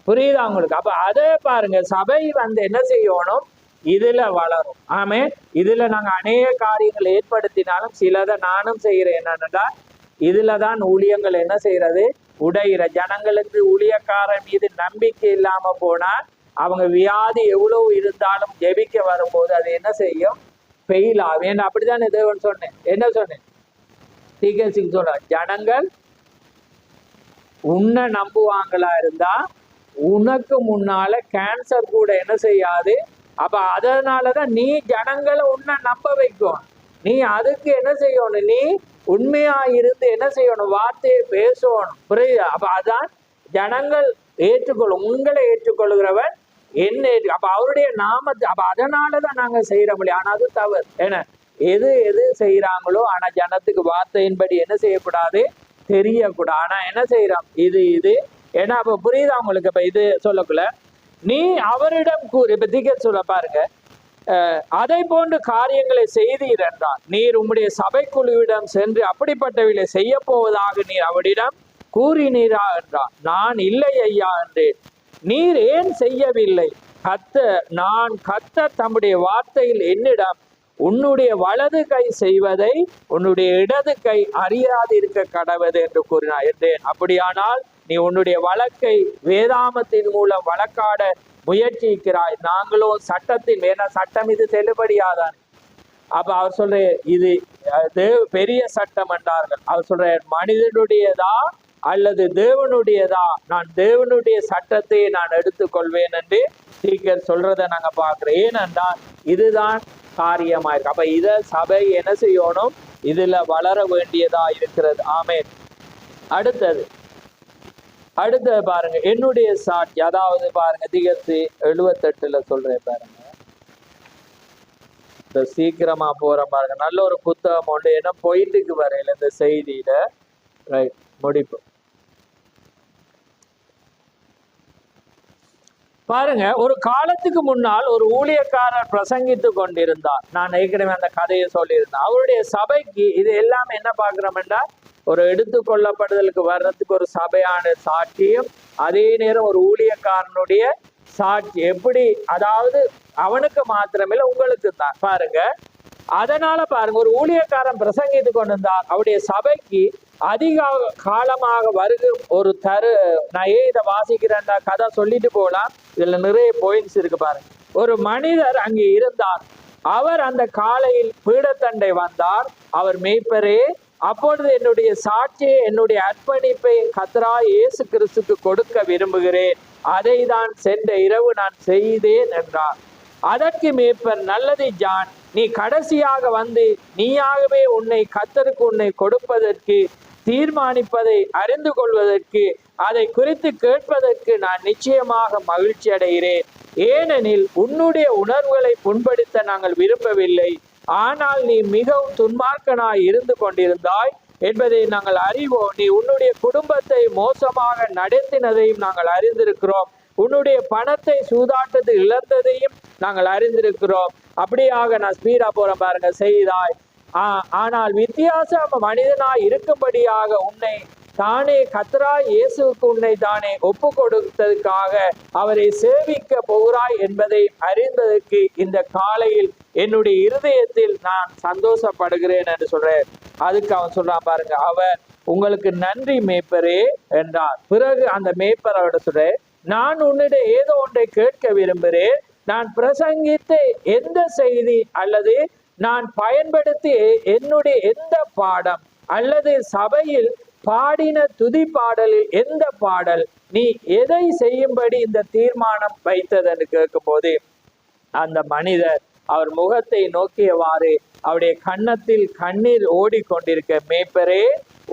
புரியுதா உங்களுக்கு? அப்ப அதே பாருங்க, சபை என்ன செய்யணும், இதுல வளரும். ஆமே, இதுல நாங்க அநேக காரியங்கள் ஏற்படுத்தினாலும் சிலதை நானும் செய்யறேன். என்னன்னா, இதுலதான் ஊழியங்கள் என்ன செய்யறது, உடையிற. ஜனங்களுக்கு ஊழியக்காரன் மீது நம்பிக்கை இல்லாம போனா அவங்க வியாதி எவ்வளவு இருந்தாலும் ஜெபிக்க வரும்போது அது என்ன செய்யும், ஃபெயில் ஆகும். ஏன்னா அப்படிதான் தேவன் சொன்னேன். என்ன சொன்னேன்? தீர்க்கதரிசிக்கு சொல்ற, ஜனங்கள் உன்னை நம்புவாங்களா இருந்தா உனக்கு முன்னால கேன்சர் கூட என்ன செய்யாது. அப்ப அதனாலதான் நீ ஜனங்களை உன்னை நம்ப வைக்கும். நீ அதுக்கு என்ன செய்யணும், நீ உண்மையா இருந்து என்ன செய்யணும், வார்த்தையை பேசணும். புரியுதா? அப்ப அதான் ஜனங்கள் ஏற்றுக்கொள்ளும். உங்களை ஏற்றுக்கொள்கிறவன் என்ன, அப்ப அவருடைய நாமத்தை, அப்ப அதனாலதான் நாங்க செய்யற முடியும். ஆனா அது தவறு. ஏன்னா எது செய்யறாங்களோ, ஆனா ஜனத்துக்கு வார்த்தையின்படி என்ன செய்யக்கூடாது, தெரியக்கூடாது. ஆனா என்ன செய்யறோம், இது ஏன்னா அப்ப புரியுதா உங்களுக்கு? இப்ப இது சொல்லக்குள்ள நீ அவரிடம் கூறு. இப்ப தீர்க்கதரிசி சொல்ல பாருங்க, அதை போன்ற காரியங்களை செய்தீர் என்றால் நீர் உம்முடைய சபைக்குழுவிடம் சென்று அப்படிப்பட்டவர்களை செய்ய போவதாக நீர் அவரிடம் கூறினீரா என்றார். நான் இல்லை ஐயா என்றேன். நீர் ஏன் செய்யவில்லை? நான் தம்முடைய வார்த்தையில் என்னிடம் உன்னுடைய வலது கை செய்வதை உன்னுடைய இடது கை அறியாதிருக்க கடவது என்று கூறினார் என்றேன். அப்படியானால் நீ உன்னுடைய வழக்கை வேதாமத்தின் மூலம் வழக்காட முயற்சிக்கிறாய், நாங்களோ சட்டத்தின், வேணா சட்டம் இது செல்லுபடியாதான். அப்ப அவர் சொல்ற, இது பெரிய சட்டம் என்றார்கள். அவர் சொல்ற, மனிதனுடையதா அல்லது தேவனுடையதா? நான் தேவனுடைய சட்டத்தை நான் எடுத்துக்கொள்வேன் என்று தீர்க்கதரிசி சொல்றதை நாங்க பார்க்கிறோம். ஏனென்றால் இதுதான் காரியமாயிருக்கு. அப்ப இத சபை என்ன செய்யணும், இதுல வளர வேண்டியதா இருக்கிறது. ஆமென். அடுத்தது பாருங்க, என்னுடைய சாட்சி. அதாவது பாருங்க, தீர்க்கதரிசி 78 சொல்றேன் பாருங்க. இந்த சீக்கிரமா போற பாருங்க, நல்ல ஒரு புத்தகம் உண்டு. ஏன்னா போயிட்டுக்கு வரையில இந்த செய்தியில ரைட் முடிப்பு பாருங்க. ஒரு காலத்துக்கு முன்னால் ஒரு ஊழியக்காரர் பிரசங்கித்து கொண்டிருந்தார். நான் ஏற்கனவே அந்த கதையை சொல்லியிருந்தேன். அவருடைய சபைக்கு இது எல்லாமே என்ன பார்க்கிறோம்னா, ஒரு எடுத்துக்கொள்ளப்படுதலுக்கு வர்றதுக்கு ஒரு சபையான சாட்சியும், அதே நேரம் ஒரு ஊழியக்காரனுடைய சாட்சி. எப்படி, அதாவது அவனுக்கு மாத்திரமில்லை உங்களுக்கு தான். பாருங்க, அதனால பாருங்க, ஒரு ஊழியக்காரன் பிரசங்கித்து கொண்டிருந்தார். அவருடைய சபைக்கு அதிக காலமாக வருகும் ஒரு நான் ஏன் இதை வாசிக்கிறேன்டா, கதை சொல்லிட்டு போகலாம், இதுல நிறைய பாயிண்ட்ஸ் இருக்கு பாருங்க. ஒரு மனிதர் அங்கே இருந்தார். அவர் அந்த காலையில் பீடத்தண்டை வந்தார். அவர் மேய்ப்பரே, அப்பொழுது என்னுடைய சாட்சியை, என்னுடைய அர்ப்பணிப்பை கர்த்தராகிய இயேசு கிறிஸ்துக்கு கொடுக்க விரும்புகிறேன். அதை தான் சென்ற இரவு நான் செய்தேன் என்றார். அதற்கு மேய்ப்பர், நல்லது ஜான், நீ கடைசியாக வந்து நீயாகவே கர்த்தருக்கு உன்னை கொடுப்பதற்கு தீர்மானிப்பதை அறிந்து கொள்வதற்கு அதை குறித்து கேட்பதற்கு நான் நிச்சயமாக மகிழ்ச்சி அடைகிறேன். ஏனெனில் உன்னுடைய உணர்வுகளை புண்படுத்த நாங்கள் விரும்பவில்லை. ஆனால் நீ மிகவும் துன்மார்க்கனாய் இருந்து கொண்டிருந்தாய் என்பதை நாங்கள் அறிவோம். நீ உன்னுடைய குடும்பத்தை மோசமாக நடத்தினதையும் நாங்கள் அறிந்திருக்கிறோம். உன்னுடைய பணத்தை சூதாட்டத்தில் இழந்ததையும் நாங்கள் அறிந்திருக்கிறோம். அப்படியாக நான் ஸ்பீடா போறேன் பாருங்க. செய்தாய். ஆனால் வித்தியாச மனிதனாய் இருக்கும்படியாக உன்னை தானே கர்த்தராய் இயேசுவுக்கு உன்னை தானே ஒப்பு கொடுத்ததுக்காக அவரை சேவிக்க போகிறாய் என்பதை அறிந்ததற்கு இந்த காலையில் என்னுடைய இருதயத்தில் நான் சந்தோஷப்படுகிறேன் என்று சொல்றேன். அதுக்கு அவன் சொல்றான் பாருங்க, அவர் உங்களுக்கு நன்றி மேய்ப்பரே என்றார். பிறகு அந்த மேய்ப்பர் அவரோட சொல்றேன், நான் உன்னிடம் ஏதோ ஒன்றை கேட்க விரும்புகிறேன். நான் பிரசங்கித்த எந்த செய்தி அல்லது நான் பயன்படுத்தி என்னுடைய எந்த பாடம் அல்லது சபையில் பாடின துதி பாடலில் எந்த பாடல் நீ எதை செய்யும்படி இந்த தீர்மானம் வைத்ததுன்னு கேட்கும் போது அந்த மனிதர் அவர் முகத்தை நோக்கியவாறு அவருடைய கன்னத்தில் கண்ணீர் ஓடிக்கொண்டிருக்க, மேய்ப்பரே,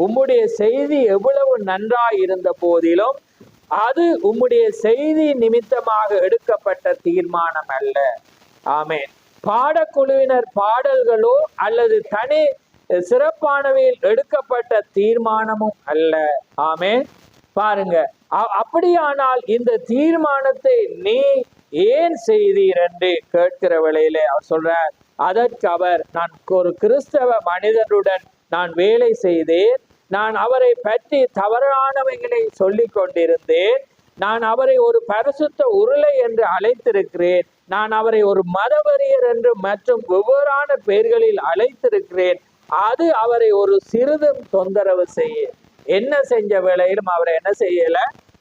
உம்முடைய செய்தி எவ்வளவு நன்றாய் இருந்த போதிலும் அது உம்முடைய செய்தி நிமித்தமாக எடுக்கப்பட்ட தீர்மானம் அல்ல. ஆமென். பாடக்குழுவினர் பாடல்களோ அல்லது தனி சிறப்பானவையில் எடுக்கப்பட்ட தீர்மானமும் அல்ல. ஆமென். பாருங்க, அப்படியானால் இந்த தீர்மானத்தை நீ ஏன் செய்தீர் என்று கேட்கிற வேளையில அவர் சொல்றார். அதற்கு அவர், நான் ஒரு கிறிஸ்தவ மனிதனுடன் நான் வேலை செய்தேன். நான் அவரை பற்றி தவறானவைகளை சொல்லிக் கொண்டிருந்தேன். நான் அவரை ஒரு பரிசுத்த உருளை என்று அழைத்திருக்கிறேன். நான் அவரை ஒரு மதவெறியர் என்று மற்றும் வெவ்வேறான பெயர்களில் அழைத்திருக்கிறேன். அது அவரை ஒரு சிறிதும் தொந்தரவு செய்ய என்ன செஞ்ச வேளையிலும் அவரை என்ன செய்யல,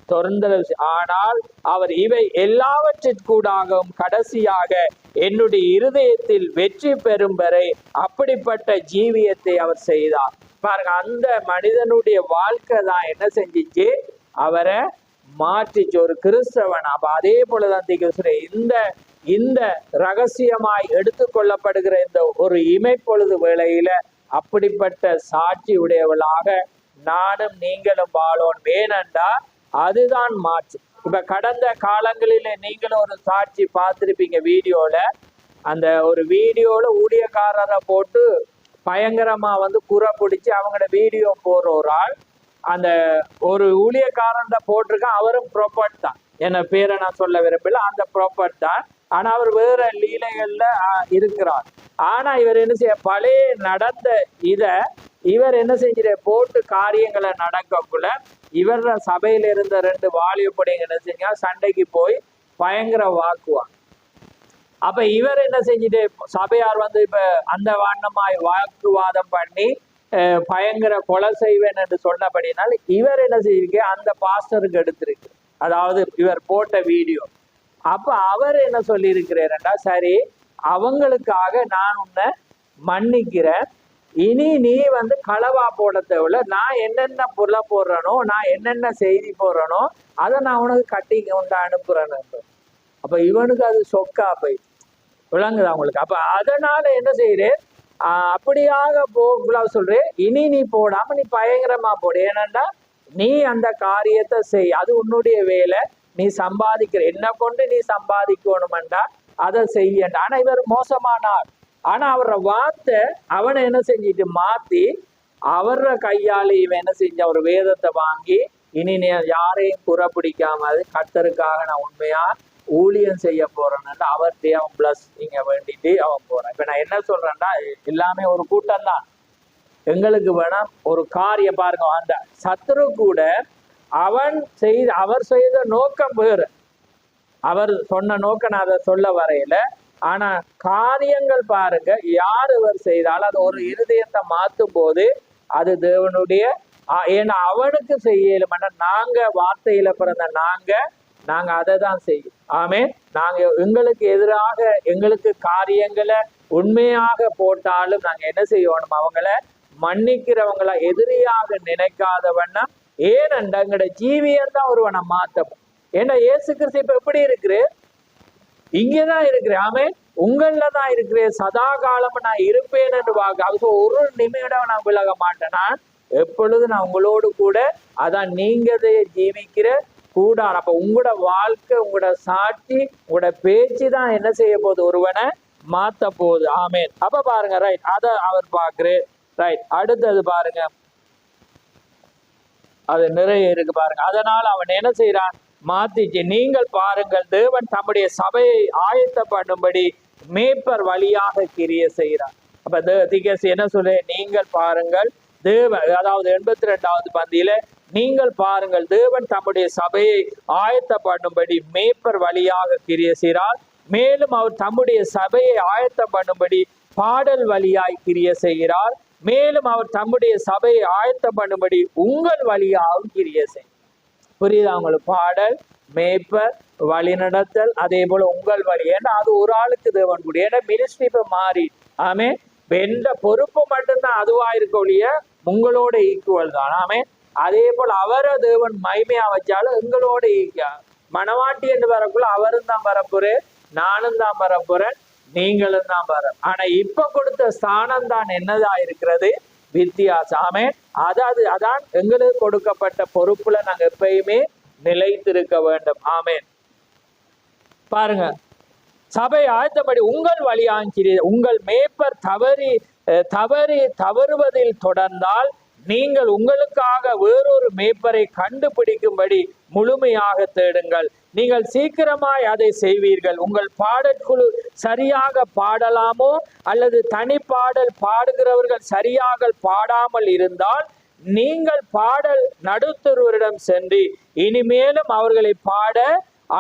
தொந்தரவு. ஆனால் அவர் இவை எல்லாவற்றிற்கூடாகவும் கடைசியாக என்னுடைய இருதயத்தில் வெற்றி பெறும் வரை அப்படிப்பட்ட ஜீவியத்தை அவர் செய்தார். பாருங்க, அந்த மனிதனுடைய வாழ்க்கை தான் என்ன செஞ்சிச்சு, அவரை மாற்றிச்சு, ஒரு கிறிஸ்தவன். அப்ப அதே போலதான் இந்த ரகசியமாய் எடுத்துக்கொள்ளப்படுகிற இந்த ஒரு இமைப்பொழுது வேளையில அப்படிப்பட்ட சாட்சி உடையவளாக நானும் நீங்களும் வாழோம். ஏனென்றா அதுதான் மாற்று. இப்ப கடந்த காலங்களில நீங்களும் ஒரு சாட்சி பார்த்திருப்பீங்க வீடியோல. அந்த ஒரு வீடியோல ஊழியக்காரரை போட்டு பயங்கரமா குறை பிடிச்சி அவங்களோட வீடியோ போற ஒரு ஆள், அந்த ஒரு ஊழியக்காரன் போட்டிருக்கான். அவரும் ப்ராப்பர்ட் தான், என்ன பேரை நான் சொல்ல விரும்பல, அந்த ப்ராப்பர்ட் தான். ஆனா அவர் வேற லீலைகள்ல இருக்கிறார். ஆனா இவர் என்ன செய்ய, பழைய நடந்த இவர் என்ன செஞ்சிட போட்டு காரியங்களை நடக்கக்குள்ள இவர் சபையில இருந்த 2 வாலிபடிங்க என்ன செஞ்சா சண்டைக்கு போய் பயங்கர வாக்குவாங்க. அப்ப இவர் என்ன செஞ்சுட்டு சபையார் இப்ப அந்த வண்ணமாய் வாக்குவாதம் பண்ணி பயங்கர கொலை செய்வேன் என்று சொன்னபடினால் இவர் என்ன செய்யிருக்கு, அந்த பாஸ்டருக்கு எடுத்திருக்கு, அதாவது இவர் போட்ட வீடியோ. அப்ப அவர் என்ன சொல்லி இருக்கிறாருன்னா, சரி அவங்களுக்காக நான் உன்னை மன்னிக்கிறேன், இனி நீ களவா போட தேவையில்ல, நான் என்னென்ன பொருளை போடுறனோ, நான் என்னென்ன செய்தி போடுறனோ அதை நான் உனக்கு கட்டி கொண்டு அனுப்புறேன்னு. அப்ப இவனுக்கு அது சொக்கா போய் விளங்குதா உங்களுக்கு? அப்ப அதனால என்ன செய்யறேன், அப்படியாக போகல சொல்றேன், இனி நீ போடாம நீ பயங்கரமா போடு. ஏனண்டா நீ அந்த காரியத்தை செய், அது உன்னுடைய வேலை, நீ சம்பாதிக்கிற, என்ன கொண்டு நீ சம்பாதிக்கணும்டா அதை செய்யண்டா. ஆனா இவர் மோசமானார். ஆனா அவர வார்த்தை அவனை என்ன செஞ்சிட்டு மாத்தி அவர கையால இவன் என்ன செஞ்ச, ஒரு வேதத்தை வாங்கி இனி நீ யாரையும் குறை பிடிக்காம கர்த்தருக்காக நான் உண்மையா ஊழியம் செய்ய போறேன்னு அவர்கிட்ட அவன் பிளஸ் நீங்க வேண்டிட்டு அவன் போறான். இப்ப நான் என்ன சொல்றேன்டா, எல்லாமே ஒரு கூட்டம் தான். எங்களுக்கு வேணா ஒரு காரியம் பாருங்க, அந்த சத்துரு கூட அவர் செய்த நோக்கம் வேறு, அவர் சொன்ன நோக்கம் நான் அதை சொல்ல வரையில. ஆனா காரியங்கள் பாருங்க, யார் அவர் செய்தாலும் அது ஒரு இருதயத்தை மாற்றும் போது அது தேவனுடைய, ஏன்னா அவனுக்கு செய்யல, நாங்க வார்த்தையில பிறந்த நாங்க அதை தான் செய்யும். ஆமே, நாங்க எங்களுக்கு எதிராக எங்களுக்கு காரியங்களை உண்மையாக போட்டாலும் நாங்க என்ன செய்யணும், அவங்கள மன்னிக்கிறவங்கள எதிரியாக நினைக்காதவன்னா. ஏனென்றா எங்களோட ஜீவியம் தான் ஒருவனை மாத்தம். ஏன்னா இயேசு கிறிஸ்து இப்ப எப்படி இருக்கிற, இங்கதான் இருக்கிறேன். ஆமே, உங்கள தான் இருக்கிறேன், சதா காலம் நான் இருப்பேன் என்று வாக்கு. ஒரு நிமிடம் நான் விலக மாட்டேன். நான் எப்பொழுது நான் உங்களோடு கூட, அதான் நீங்க ஜீவிக்கிற கூடாரம். அப்ப உங்களோட வாழ்க்கை, உங்களோட சாட்சி, உங்களோட பேச்சு தான் என்ன செய்ய போகுது? ஒருவனை மாத்த போகுது. ஆமேன். அப்ப பாருங்க, ரைட், அத அவர் பாக்குற. ரைட், அடுத்தது பாருங்க, அது நிறைய இருக்கு பாருங்க. அதனால அவன் என்ன செய்யறான்? மாத்திச்சு. நீங்கள் பாருங்கள், தேவன் தம்முடைய சபையை ஆயத்த பண்ணும்படி மேய்ப்பர் வழியாக கிரிய செய்கிறார். அப்ப திகேசி என்ன சொல்ற? நீங்கள் பாருங்கள் தேவன், அதாவது 82வது பந்தியில, நீங்கள் பாருங்கள் தேவன் தம்முடைய சபையை ஆயத்த பண்ணும்படி மேய்ப்பர் வழியாக கிரிய செய்கிறார். மேலும் அவர் தம்முடைய சபையை ஆயத்தம் பண்ணும்படி பாடல் வழியாய் கிரிய செய்கிறார். மேலும் அவர் தம்முடைய சபையை ஆயத்தம் பண்ணும்படி உங்கள் வழியாகவும் கிரிய செய்கிறார். புரியுதா உங்களுக்கு? பாடல், மேய்ப்பர், வழிநடத்தல், அதே போல உங்கள் வழி. ஏன்னா அது ஒரு ஆளுக்கு தேவன் கூடிய. ஏன்னா மினிஸ்ட்ரி இப்ப மாறி, ஆமே, எந்த பொறுப்பு மட்டும்தான் அதுவா இருக்க ஒழிய உங்களோட ஈக்குவல் தான். ஆமே, அதே போல அவரை தேவன் மைமையா வச்சாலும் எங்களோட மனவாட்டி என்று வரக்குள்ள அவரும் தான் வரப்போறேன், நானும் தான் வரப்போறேன், நீங்களும் தான் வர. ஆனா இப்ப கொடுத்த ஸ்தானம் தான் என்னதா இருக்கிறது? வித்தியாசம். ஆமே, அதான் எங்களுக்கு கொடுக்கப்பட்ட பொறுப்புல நாங்க எப்பயுமே நிலைத்திருக்க வேண்டும். ஆமேன். பாருங்க, சபை ஆயத்தப்படி உங்கள் வழியாங்கிற உங்கள் மேய்ப்பர் தவறுவதில் தொடர்ந்தால் நீங்கள் உங்களுக்காக வேறொரு மேய்ப்பரை கண்டுபிடிக்கும்படி முழுமையாக தேடுங்கள். நீங்கள் சீக்கிரமாய் அதை செய்வீர்கள். உங்கள் பாடற்குழு சரியாக பாடலாமோ அல்லது தனிப்பாடல் பாடுகிறவர்கள் சரியாக பாடாமல் இருந்தால் நீங்கள் பாடல் நடுத்தருவரிடம் சென்று இனிமேலும் அவர்களை பாட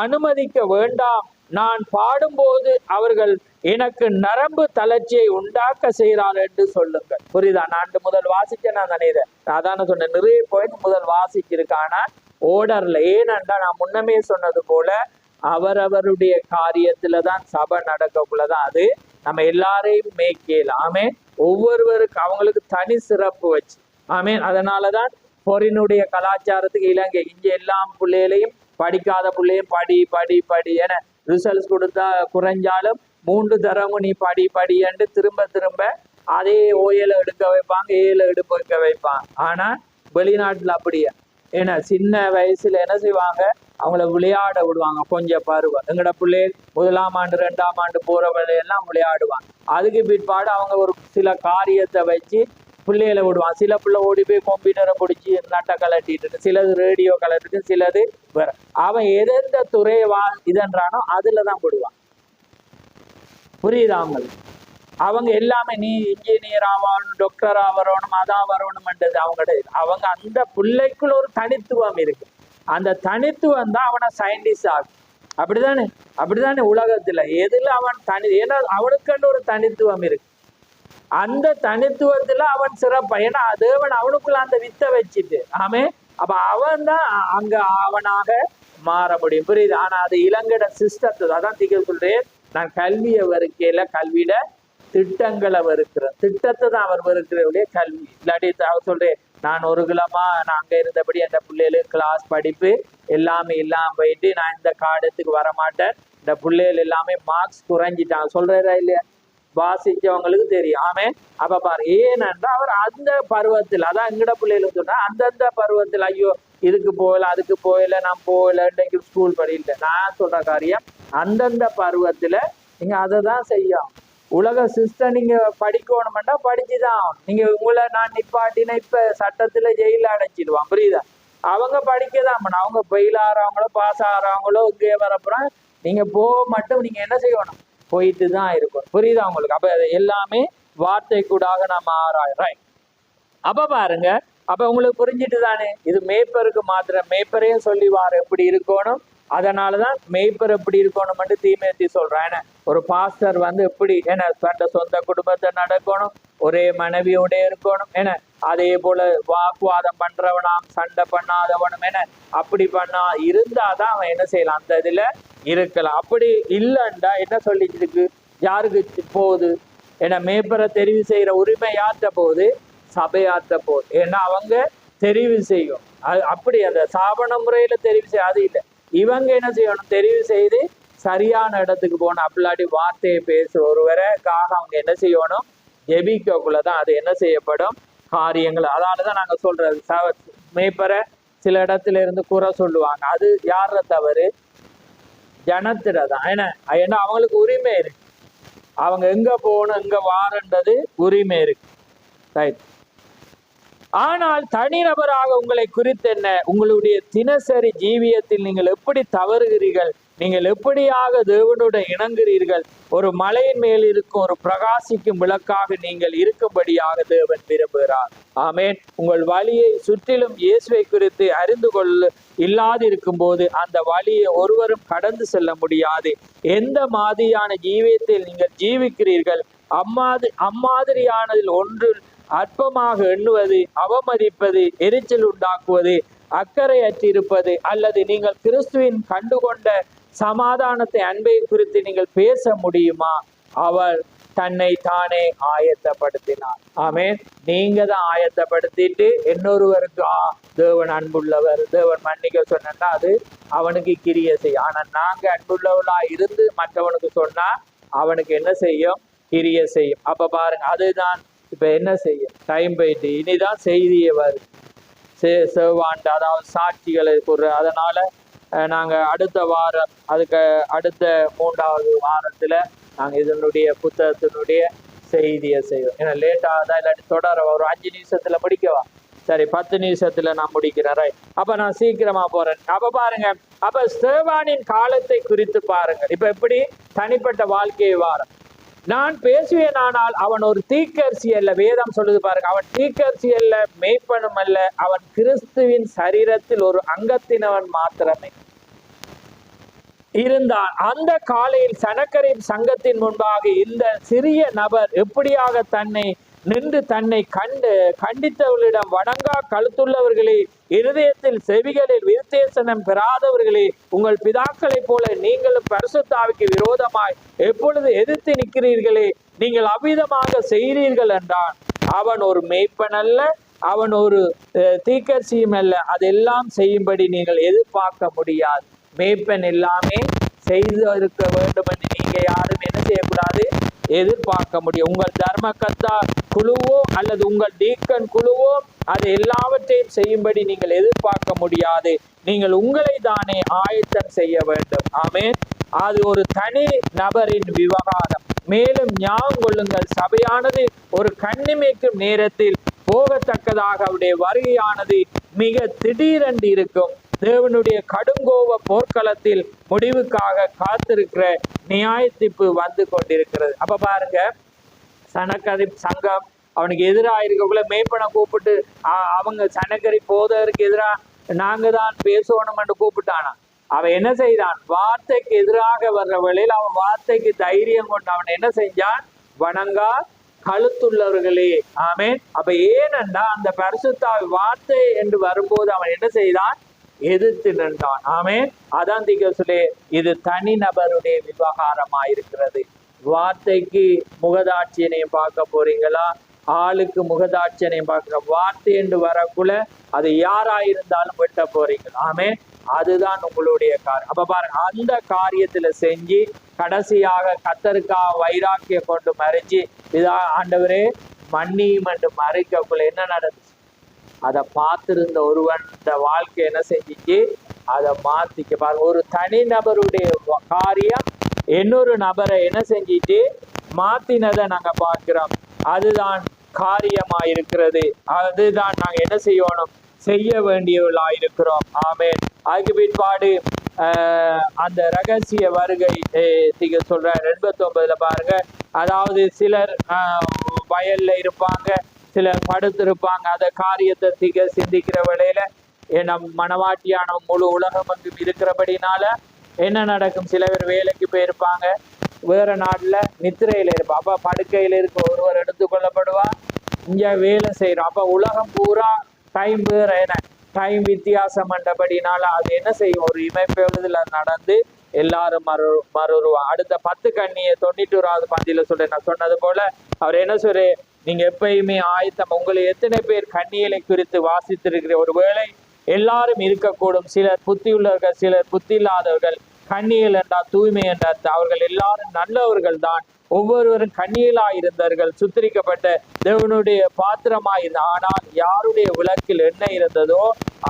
அனுமதிக்க வேண்டாம். நான் பாடும்போது அவர்கள் எனக்கு நரம்பு தளர்ச்சியை உண்டாக்க செய்கிறார் என்று சொல்லுங்கள். புரியுதா? நான் முதல் வாசிச்சேன், நான் நினைக்கிறேன், அதான சொன்னேன், நிறைய பாயிண்ட் முதல் வாசிச்சிருக்கான ஓர்டர்ல. ஏனென்றா நான் முன்னமே சொன்னது போல அவரவருடைய காரியத்துலதான் சபை நடக்கக்குள்ளதான் அது நம்ம எல்லாரையும் மேய்க்கல. ஆமே, ஒவ்வொருவருக்கு அவங்களுக்கு தனி சிறப்பு வச்சு. ஆமே, அதனாலதான் பொறினுடைய கலாச்சாரத்துக்கு இலங்கை இங்க எல்லா பிள்ளைகளையும் படிக்காத பிள்ளையும் படி படி படி என ரிசல்ட்ஸ் கொடுத்தா குறைஞ்சாலும் 3 தரமும் நீ படி படி என்று திரும்ப திரும்ப அதே ஓயலை எடுக்க வைப்பாங்க, ஏல எடுக்க வைக்க வைப்பாங்க. ஆனா வெளிநாட்டுல அப்படியே ஏன்னா சின்ன வயசுல என்ன செய்வாங்க? அவங்கள விளையாட விடுவாங்க. கொஞ்சம் பருவம் எங்கட பிள்ளைகள் 1ஆம் ஆண்டு 2ஆம் ஆண்டு போற வேலையெல்லாம் விளையாடுவாங்க. அதுக்கு பிற்பாடு அவங்க ஒரு சில காரியத்தை வச்சு பிள்ளைகளை விடுவான். சில பிள்ளை ஓடி போய் கம்ப்யூட்டரை பிடிச்சி நட்டை கலட்டிட்டு, சிலது ரேடியோ கலட்டிட்டு, சிலது வேற. அவன் எதெந்த துறையை இதன்றானோ அதுலதான் விடுவான். புரியுதா அவங்களுக்கு? அவங்க எல்லாமே நீ இன்ஜினியர் ஆகணும், டாக்டர் வரணும், அதான் வரணும்ன்றது அவங்க அந்த பிள்ளைக்குள்ள ஒரு தனித்துவம் இருக்கு. அந்த தனித்துவம் தான் அவனை சயின்டிஸ்ட் ஆகும். அப்படிதானே உலகத்துல எதுல அவன் ஏன்னா அவனுக்குன்னு ஒரு தனித்துவம் இருக்கு. அந்த தனித்துவத்துல அவன் சிறப்பா, ஏன்னா தேவன் அவனுக்குள்ள அந்த வித்தை வச்சுட்டு. ஆமே, அப்ப அவன் தான் அங்க அவனாக மாற முடியும். புரியுது? ஆனா அது இலங்கட சிஸ்டத்தை அதான் திகழ் சொல்றேன். நான் கல்வியை வெறுக்கையில கல்வியில திட்டங்களை வெறுக்கிறேன். திட்டத்தை தான் அவர் வெறுக்கிறவடைய கல்வி. இல்லாட்டி அவர் சொல்றேன், நான் ஒரு கிலமா நான் அங்க இருந்தபடி அந்த பிள்ளைகளுக்கு கிளாஸ் படிப்பு எல்லாமே இல்லாம போயிட்டு நான் இந்த காலத்துக்கு வரமாட்டேன், இந்த பிள்ளைகள் எல்லாமே மார்க்ஸ் குறைஞ்சிட்டாங்க சொல்றா இல்லையா? வாசிச்சவங்களுக்கு தெரியும். ஆமே, அப்ப பாரு, ஏனென்றா அவர் அந்த பருவத்தில், அதான் எங்கட பிள்ளைகளுக்கு சொன்னா அந்தந்த பருவத்தில், ஐயோ இதுக்கு போகல அதுக்கு போகல நான் போகல இன்றைக்கு ஸ்கூல் படிக்கல. நான் சொல்ற காரியம் அந்தந்த பருவத்துல நீங்க அதை தான் செய்யும். உலக சிஸ்டம் நீங்க படிக்கணும்னா படிச்சுதான் ஆகணும். நீங்க உங்களை நான் நிப்பாட்டினா இப்ப சட்டத்துல ஜெயில அடைச்சிடுவான். புரியுதா? அவங்க படிக்கதான், அவங்க ஃபெயில் ஆகிறவங்களோ பாஸ் ஆகிறவங்களோ இங்கே வரப்புறம் நீங்க போக மட்டும் நீங்க என்ன செய்யணும்? போயிட்டு தான் இருக்கும். புரியுதா உங்களுக்கு? அப்ப எல்லாமே வார்த்தை கூடாக நம்ம ஆராய்றோம். அப்ப பாருங்க, அப்ப உங்களுக்கு புரிஞ்சிட்டு தானே இது மேய்ப்பருக்கு மாத்திரம். மேய்ப்பரையும் சொல்லி வார எப்படி இருக்கணும், அதனாலதான் மேய்ப்பர் எப்படி இருக்கணும் மட்டும் தீமேத்தி சொல்றேன். ஏன்னா ஒரு பாஸ்டர் எப்படி ஏன்னா தன்னை சொந்த குடும்பத்தை நடக்கணும், ஒரே மனைவியோட இருக்கணும், ஏன்னா அதே போல வாக்குவாதம் பண்றவனாம், சண்டை பண்ணாதவனும், ஏன்னா அப்படி பண்ணா இருந்தாதான் அவன் என்ன செய்யலாம், அந்த இதுல இருக்கலாம். அப்படி இல்லைண்டா என்ன சொல்லிட்டு இருக்கு? யாருக்கு போகுது? ஏன்னா மேய்ப்பரை தெரிவு செய்யற உரிமை யார்கிட்ட போகுது? சபையாற்ற போகுது. ஏன்னா அவங்க தெரிவு செய்யும். அப்படி அந்த சாபன முறையில தெரிவு செய்ய அது இல்லை. இவங்க என்ன செய்யணும்? தெரிவு செய்து சரியான இடத்துக்கு போகணும். அப்படிலாட்டி வார்த்தையை பேச ஒருவரைக்காக அவங்க என்ன செய்யணும்? ஜெபிக்கக்குள்ளதான் அது என்ன செய்யப்படும்? காரியங்கள். அதனாலதான் நாங்க சொல்றது, மேய்ப்பரை சில இடத்துல இருந்து குறை சொல்லுவாங்க. அது யார தவறு? ஜனத்திரதான். ஏன்னா அவங்களுக்கு உரிமை இருக்கு, அவங்க எங்க போகணும் எங்க வாரன்றது உரிமை இருக்கு. ரைட். ஆனால் தனிநபராக உங்களை குறித்து என்ன, உங்களுடைய தினசரி ஜீவியத்தில் நீங்கள் எப்படி தவறுகிறீர்கள், நீங்கள் எப்படியாக தேவனுடன் இணங்குகிறீர்கள், ஒரு மலையின் மேல் இருக்கும் ஒரு பிரகாசிக்கும் விளக்காக நீங்கள் இருக்கும்படியாக தேவன் விரும்புகிறார். ஆமேன். உங்கள் வழியை சுற்றிலும் இயேசுவை குறித்து அறிந்து கொள்ள இல்லாதிருக்கும் போது அந்த வழியை ஒருவரும் கடந்து செல்ல முடியாது. எந்த மாதிரியான ஜீவியத்தில் நீங்கள் ஜீவிக்கிறீர்கள், அம்மாதிரியானதில் ஒன்று அற்பமாக எண்ணுவது, அவமதிப்பது, எரிச்சல் உண்டாக்குவது, அக்கறையற்றிருப்பது, அல்லது நீங்கள் கிறிஸ்துவின் கண்டுகொண்ட சமாதானத்தை அன்பை குறித்து நீங்கள் பேச முடியுமா? அவர் தன்னை தானே ஆயத்தப்படுத்தினார். ஆமேன். நீங்க தான் ஆயத்தப்படுத்திட்டு இன்னொருவருக்கு தேவன் அன்புள்ளவர், தேவன் மன்னிக்க சொன்னா அது அவனுக்கு கிரிய செய்யும். ஆனா நாங்க அன்புள்ளவளா இருந்து மற்றவனுக்கு சொன்னா அவனுக்கு என்ன செய்யும்? கிரிய செய்யும். அப்ப பாருங்க, அதுதான் இப்ப என்ன செய்யும்? டைம் போயிட்டு இனிதான் செய்தியே வருது, செவ்வாண்டு, அதாவது சாட்சிகளை கூறு. அதனால நாங்க அடுத்த வாரம், அதுக்கு அடுத்த 3வது வாரத்துல நாங்க இதனுடைய புத்தகத்தினுடைய செய்தியை செய்வோம். ஏன்னா லேட்டாகதான், இல்லாட்டி தொடர ஒரு 5 நிமிஷத்துல முடிக்கவா? சரி, 10 நிமிஷத்துல நான் முடிக்கிறேன். அப்ப நான் சீக்கிரமா போறேன். அப்ப பாருங்க, அப்ப ஸ்தேவானின் காலத்தை குறித்து பாருங்க. இப்ப எப்படி தனிப்பட்ட வாழ்க்கையை வாரம் நான் பேசுவேன், ஆனால் அவன் ஒரு தீக்கர்சி அல்ல. வேதம் சொல்லுது பாருங்க, அவன் தீக்கர்சி அல்ல, மேய்ப்பனும் அல்ல, அவன் கிறிஸ்துவின் சரீரத்தில் ஒரு அங்கத்தினவன் மாத்திரமே இருந்தான். அந்த காலையில் சனக்கரின் சங்கத்தின் முன்பாக இந்த சிறிய நபர் எப்படியாக தன்னை நின்று தன்னை கண்டித்தவர்களிடம், வணங்கா கழுத்துள்ளவர்களே, இருதயத்தில் செவிகளில் விருத்தேசனம் பெறாதவர்களே, உங்கள் பிதாக்களை போல நீங்களும் பரிசுத்தாவிக்கு விரோதமாய் எப்பொழுது எதிர்த்து நிற்கிறீர்களே, நீங்கள் அவ்விதமாக செய்கிறீர்கள் என்றான். அவன் ஒரு மேய்ப்பன் அல்ல, அவன் ஒரு தீக்கர்சியும் அல்ல. அதெல்லாம் செய்யும்படி நீங்கள் எதிர்பார்க்க முடியாது. மேய்ப்பன் எல்லாமே செய்து இருக்க வேண்டும் என்று நீங்க யாரும் என்ன செய்யக்கூடாது? எதிர்பார்க்க முடியும். உங்கள் தர்மகர்த்தா குழுவோ அல்லது உங்கள் டீக்கன் குழுவோ அது எல்லாவற்றையும் செய்யும்படி நீங்கள் எதிர்பார்க்க முடியாது. நீங்கள் உங்களை தானே ஆயத்தம் செய்ய வேண்டும். ஆமென். அது ஒரு தனி நபரின் விவகாரம். மேலும் ஞாபகம் கொள்ளுங்கள், சபையானது ஒரு கண்ணிமைக்கும் நேரத்தில் போகத்தக்கதாக அவருடைய வருகையானது மிக திடீரென்று இருக்கும். தேவனுடைய கடுங்கோப போர்க்களத்தில் முடிவுக்காக காத்திருக்கிற நியாயத்தீர்ப்பு வந்து கொண்டிருக்கிறது. அப்ப பாருங்க, சனக்கரி சங்கம் அவனுக்கு எதிராக இருக்கக்குள்ள மேய்ப்பனை கூப்பிட்டு அவங்க சனக்கரி போதருக்கு எதிராக நாங்க தான் பேசணும் என்று கூப்பிட்டானா. அவன் என்ன செய்தான்? வார்த்தைக்கு எதிராக வர்ற வேளையில் அவன் வார்த்தைக்கு தைரியம் கொண்டு அவன் என்ன செஞ்சான்? வணங்கா கழுத்துள்ளவர்களே. ஆமேன். அப்ப ஏனென்றா அந்த பரிசுத்தாவி வார்த்தை என்று வரும்போது அவன் என்ன செய்தான்? எதிர்த்து நின்றான். ஆமேன். அதான் சொல்லி இது தனி நபருடைய விவகாரமாயிருக்கிறது. வார்த்தைக்கு முகதாட்சியனையும் பார்க்க போறீங்களா? ஆளுக்கு முகதாட்சியனையும் பார்க்கிற வார்த்தை என்று வரக்குள்ள அது யாராயிருந்தாலும் வெட்ட போறீங்களா? ஆமேன். அதுதான் உங்களுடைய காரியம். அப்ப பாருங்க, அந்த காரியத்துல செஞ்சு கடைசியாக கத்தருக்காக வைராக்கியம் கொண்டு மறைச்சு இதா ஆண்டவரே மன்னியும் என்று மறைக்கக்குள்ள என்ன நடந்துச்சு? அதை பார்த்திருந்த ஒருவன் இந்த வாழ்க்கை என்ன செஞ்சிச்சு? அதை மாத்திக்க பாருங்க. ஒரு தனி நபருடைய காரியம் இன்னொரு நபரை என்ன செஞ்சிட்டு மாத்தினதை நாங்க பார்க்கிறோம். அதுதான் காரியமாயிருக்கிறது. அதுதான் நாங்க என்ன செய்யணும்? செய்ய வேண்டியவர்களாயிருக்கிறோம். ஆமேன். அதுக்கு பிற்பாடு அந்த ரகசிய வருகை சொல்ற 89 பாருங்க. அதாவது சிலர் வயல்ல இருப்பாங்க, சிலர் படுத்திருப்பாங்க. அந்த காரியத்தை சிந்திக்கிற வேளையில நம் மனவாட்டியான முழு உலகம் அங்கும் இருக்கிறபடினால என்ன நடக்கும்? சில பேர் வேலைக்கு போயிருப்பாங்க, வேற நாட்டுல நித்திரையில இருப்பா. அப்ப படுக்கையில இருக்க ஒருவர் எடுத்துக்கொள்ளப்படுவா, இங்க வேலை செய்யறோம். அப்ப உலகம் பூரா டைம் வேற, என்ன டைம் வித்தியாசம் பண்ணபடினால அது என்ன செய்யும்? ஒரு இமைப்பெழுதுல நடந்து எல்லாரும் மறுருவாங்க. அடுத்த 10 கண்ணியை 91வது பந்தியில நான் சொன்னது போல அவர் என்ன சொல்ற, நீங்க எப்பயுமே ஆயத்தம். உங்களை எத்தனை பேர் கண்ணியலை குறித்து வாசித்திருக்கிற? ஒருவேளை எல்லாரும் இருக்கக்கூடும். சிலர் புத்தி உள்ளவர்கள், சிலர் புத்தி இல்லாதவர்கள். கண்ணியல் என்றால் தூய்மை என்றால் அவர்கள் எல்லாரும் நல்லவர்கள் தான். ஒவ்வொருவரும் கண்ணீராய் இருந்தார்கள், சுத்திரிக்கப்பட்ட தேவனுடைய பாத்திரமாய் இருந்த. ஆனால் யாருடைய விளக்கில் எண்ணெய் இருந்ததோ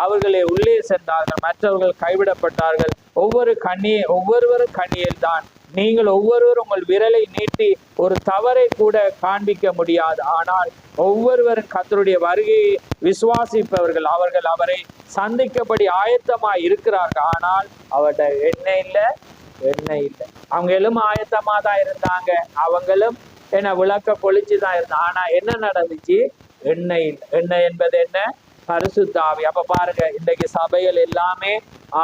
அவர்களே உள்ளே சென்றார்கள், மற்றவர்கள் கைவிடப்பட்டார்கள். ஒவ்வொருவரும் கண்ணியில் தான். நீங்கள் ஒவ்வொருவரும் உங்கள் விரலை நீட்டி ஒரு தவறை கூட காண்பிக்க முடியாது. ஆனால் ஒவ்வொருவரும் கர்த்தருடைய வருகையை விசுவாசிப்பவர்கள். அவர்கள் அவரை சந்திக்கபடி ஆயத்தமாய் இருக்கிறார்கள். ஆனால் அவர்கிட்ட எண்ணெய் இல்லை. அவங்களும் ஆயத்தமா தான் இருந்தாங்க, அவங்களும் என்ன விளக்க கொளிச்சுதான் இருந்தாங்க. ஆனா என்ன நடந்துச்சு? எண்ணெய் இல்லை. எண்ணெய் என்பது என்ன? பரிசுத்த ஆவி. அப்ப பாருங்க, இன்றைக்கு சபைகள் எல்லாமே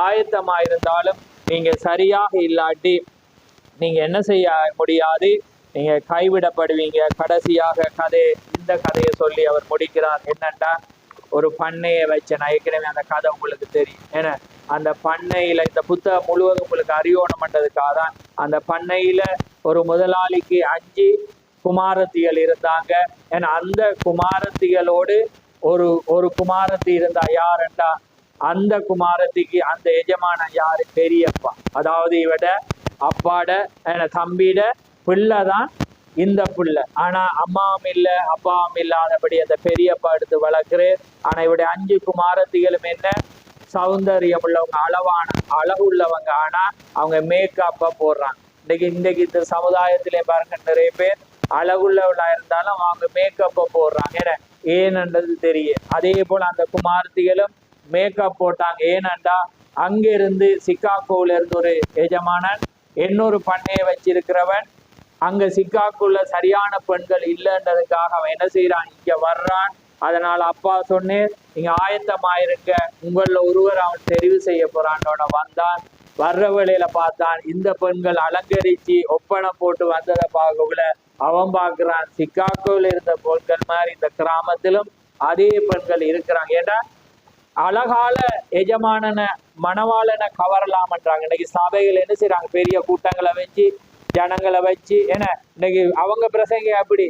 ஆயத்தமா இருந்தாலும் நீங்க சரியாக இல்லாட்டி நீங்க என்ன செய்ய முடியாது, நீங்க கைவிடப்படுவீங்க. கடைசியாக இந்த கதையை சொல்லி அவர் முடிக்கிறார். என்னண்டா, ஒரு பண்ணையை வச்ச, நான் ஏற்கனவே அந்த கதை உங்களுக்கு தெரியும். ஏன்னா அந்த பண்ணையில, இந்த புத்தகம் முழுவதும் உங்களுக்கு அறியோணம்ன்றதுக்காக தான், அந்த பண்ணையில ஒரு முதலாளிக்கு 5 குமாரத்திகள் இருந்தாங்க. ஏன்னா அந்த குமாரத்திகளோடு ஒரு குமாரத்தி இருந்தா. யாருண்டா, அந்த குமாரத்திக்கு அந்த எஜமான யாரு? பெரியப்பா. அதாவது இவட அப்பாட தம்பிட பிள்ளை தான் இந்த பிள்ளை. ஆனா அம்மாவும் இல்லை அப்பாவும் இல்லாதபடி அந்த பெரியப்பா எடுத்து வளர்க்கிறேன். ஆனா இவருடைய 5 குமாரத்திகளும் என்ன? சௌந்தரியம் உள்ளவங்க, அழகு உள்ளவங்க. ஆனா அவங்க மேக்கப்பா போடுறாங்க. இன்னைக்கு இந்த சமுதாயத்திலே பாருங்க, நிறைய பேர் அழகுள்ளவளா இருந்தாலும் அவங்க மேக்கப்பை போடுறாங்க. ஏனென்றது தெரியும். அதே போல அந்த குமாரத்திகளும் மேக்கப் போட்டாங்க. ஏனண்டா அங்கிருந்து சிக்காகோல இருந்து ஒரு எஜமானன் இன்னொரு பண்ணையை வச்சிருக்கிறவன் அங்க சிக்காகோல சரியான பெண்கள் இல்லைன்றதுக்காக அவன் என்ன செய்யறான்? இங்க வர்றான். அதனால அப்பா சொன்னேன், நீங்க ஆயத்தமாயிருக்க, உங்கள ஒருவர் அவன் தெரிவு செய்ய போறான்னு வந்தான். வர்ற வேளையில பார்த்தான், இந்த பெண்கள் அலங்கரிச்சு ஒப்பனை போட்டு வந்ததை பார்க்கல. அவன் பார்க்கிறான், சிக்காகோல இருந்த பெண்கள் மாதிரி இந்த கிராமத்திலும் அதே பெண்கள் இருக்கிறாங்க. ஏன்னா அழகால எஜமானனை மணவாளனை கவரலாம்ன்றாங்க. இன்னைக்கு சபைகள் என்ன செய்யறாங்க? பெரிய கூட்டங்களை வச்சு, ஜனங்களை வச்சு. ஏன்னா இன்னைக்கு அவங்க பிரசங்க அப்படி,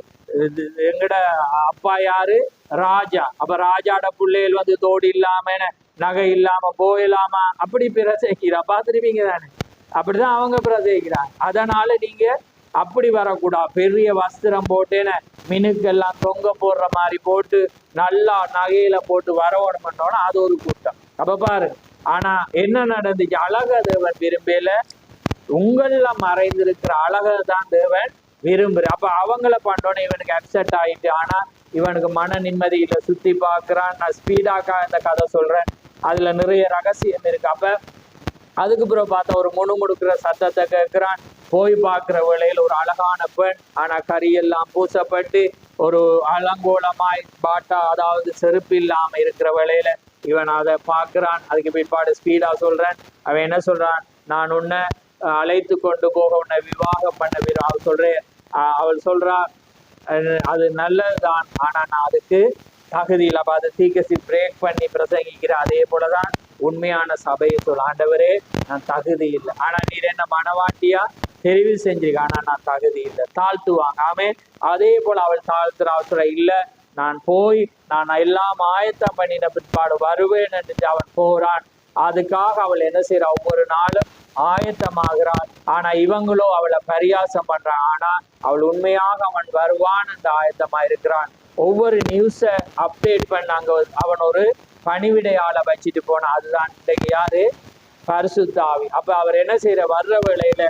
எங்கட அப்பா யாரு? ராஜா. அப்ப ராஜாட பிள்ளைகள் வந்து தோடு இல்லாம நகை இல்லாம போயிடலாமா அப்படி பிரசங்கிக்கிறா. பார்த்துருப்பீங்க தானே? அப்படிதான் அவங்க பிரசங்கிக்கிறாங்க. அதனால நீங்க அப்படி வரக்கூடாது. பெரிய வஸ்திரம் போட்டேன்னு மினுக்கெல்லாம் தொங்க போடுற மாதிரி போட்டு நல்லா நகையில போட்டு வரவணும்னோன்னா அது ஒரு கூட்டம். அப்ப பாரு. ஆனா என்ன நடந்துச்சு? அழக தேவன் விரும்பல, உங்கள மறைந்திருக்கிற அழகை தான் தேவன் விரும்புற. அப்ப அவங்கள பண்ணோன்னே இவனுக்கு அப்செட் ஆயிட்டு. ஆனா இவனுக்கு மன நிம்மதியில சுத்தி பார்க்கிறான். நான் ஸ்பீடாக்கா இந்த கதை சொல்றேன், அதுல நிறைய ரகசியம் இருக்கு. அப்ப அதுக்கு பிறகு பார்த்தா ஒரு முணுமுணுக்கிற சத்தத்தை கேட்கிறான். போய் பார்க்கிற வேளையில் ஒரு அழகான பெண், ஆனா கரியெல்லாம் பூசப்பட்டு ஒரு அலங்கோலமாய் பாட்டா, அதாவது செருப்பு இல்லாம இருக்கிற வேளையில இவன் அதை பார்க்கிறான். அதுக்கு பிற்பாடு ஸ்பீடா சொல்றேன். அவன் என்ன சொல்றான்? நான் உன்னை அழைத்து கொண்டு போக உன்னை விவாகம் பண்ண அவள் சொல்றா, அது நல்லதுதான், ஆனா நான் அதுக்கு தகுதி இல்லை. அப்ப அதை தீக்கசி பிரேக் பண்ணி பிரசங்கிக்கிறேன். அதே போலதான் உண்மையான சபையை சொல்ல, ஆண்டவரே நான் தகுதி இல்லை, ஆனா நீர் என்ன மனவாட்டியா தெரிவு செஞ்சிருக்க, ஆனா நான் தகுதி இல்லை, தாழ்த்துவாங்க. ஆமே. அதே போல அவள் தாழ்த்துறா. சொல்ல, இல்ல நான் போய் நான் எல்லாம் ஆயத்தம் பண்ணின பிற்பாடு வருவேன் என்று அவன் போறான். அதுக்காக அவள் என்ன செய்யறா? ஒவ்வொரு நாளும் ஆயத்தமாகிறாள். ஆனா இவங்களோ அவளை பரியாசம் பண்றான். ஆனா அவள் உண்மையாக அவன் வருவான் என்று ஆயத்தமா இருக்கிறான். ஒவ்வொரு நியூஸை அப்டேட் பண்ணாங்க. அவன் ஒரு பணிவிடையாளை வச்சுட்டு போனான். அதுதான் இன்றைக்கு யாரு? பரிசுத்த ஆவி. அப்ப அவர் என்ன செய்யற? வர்ற வேளையில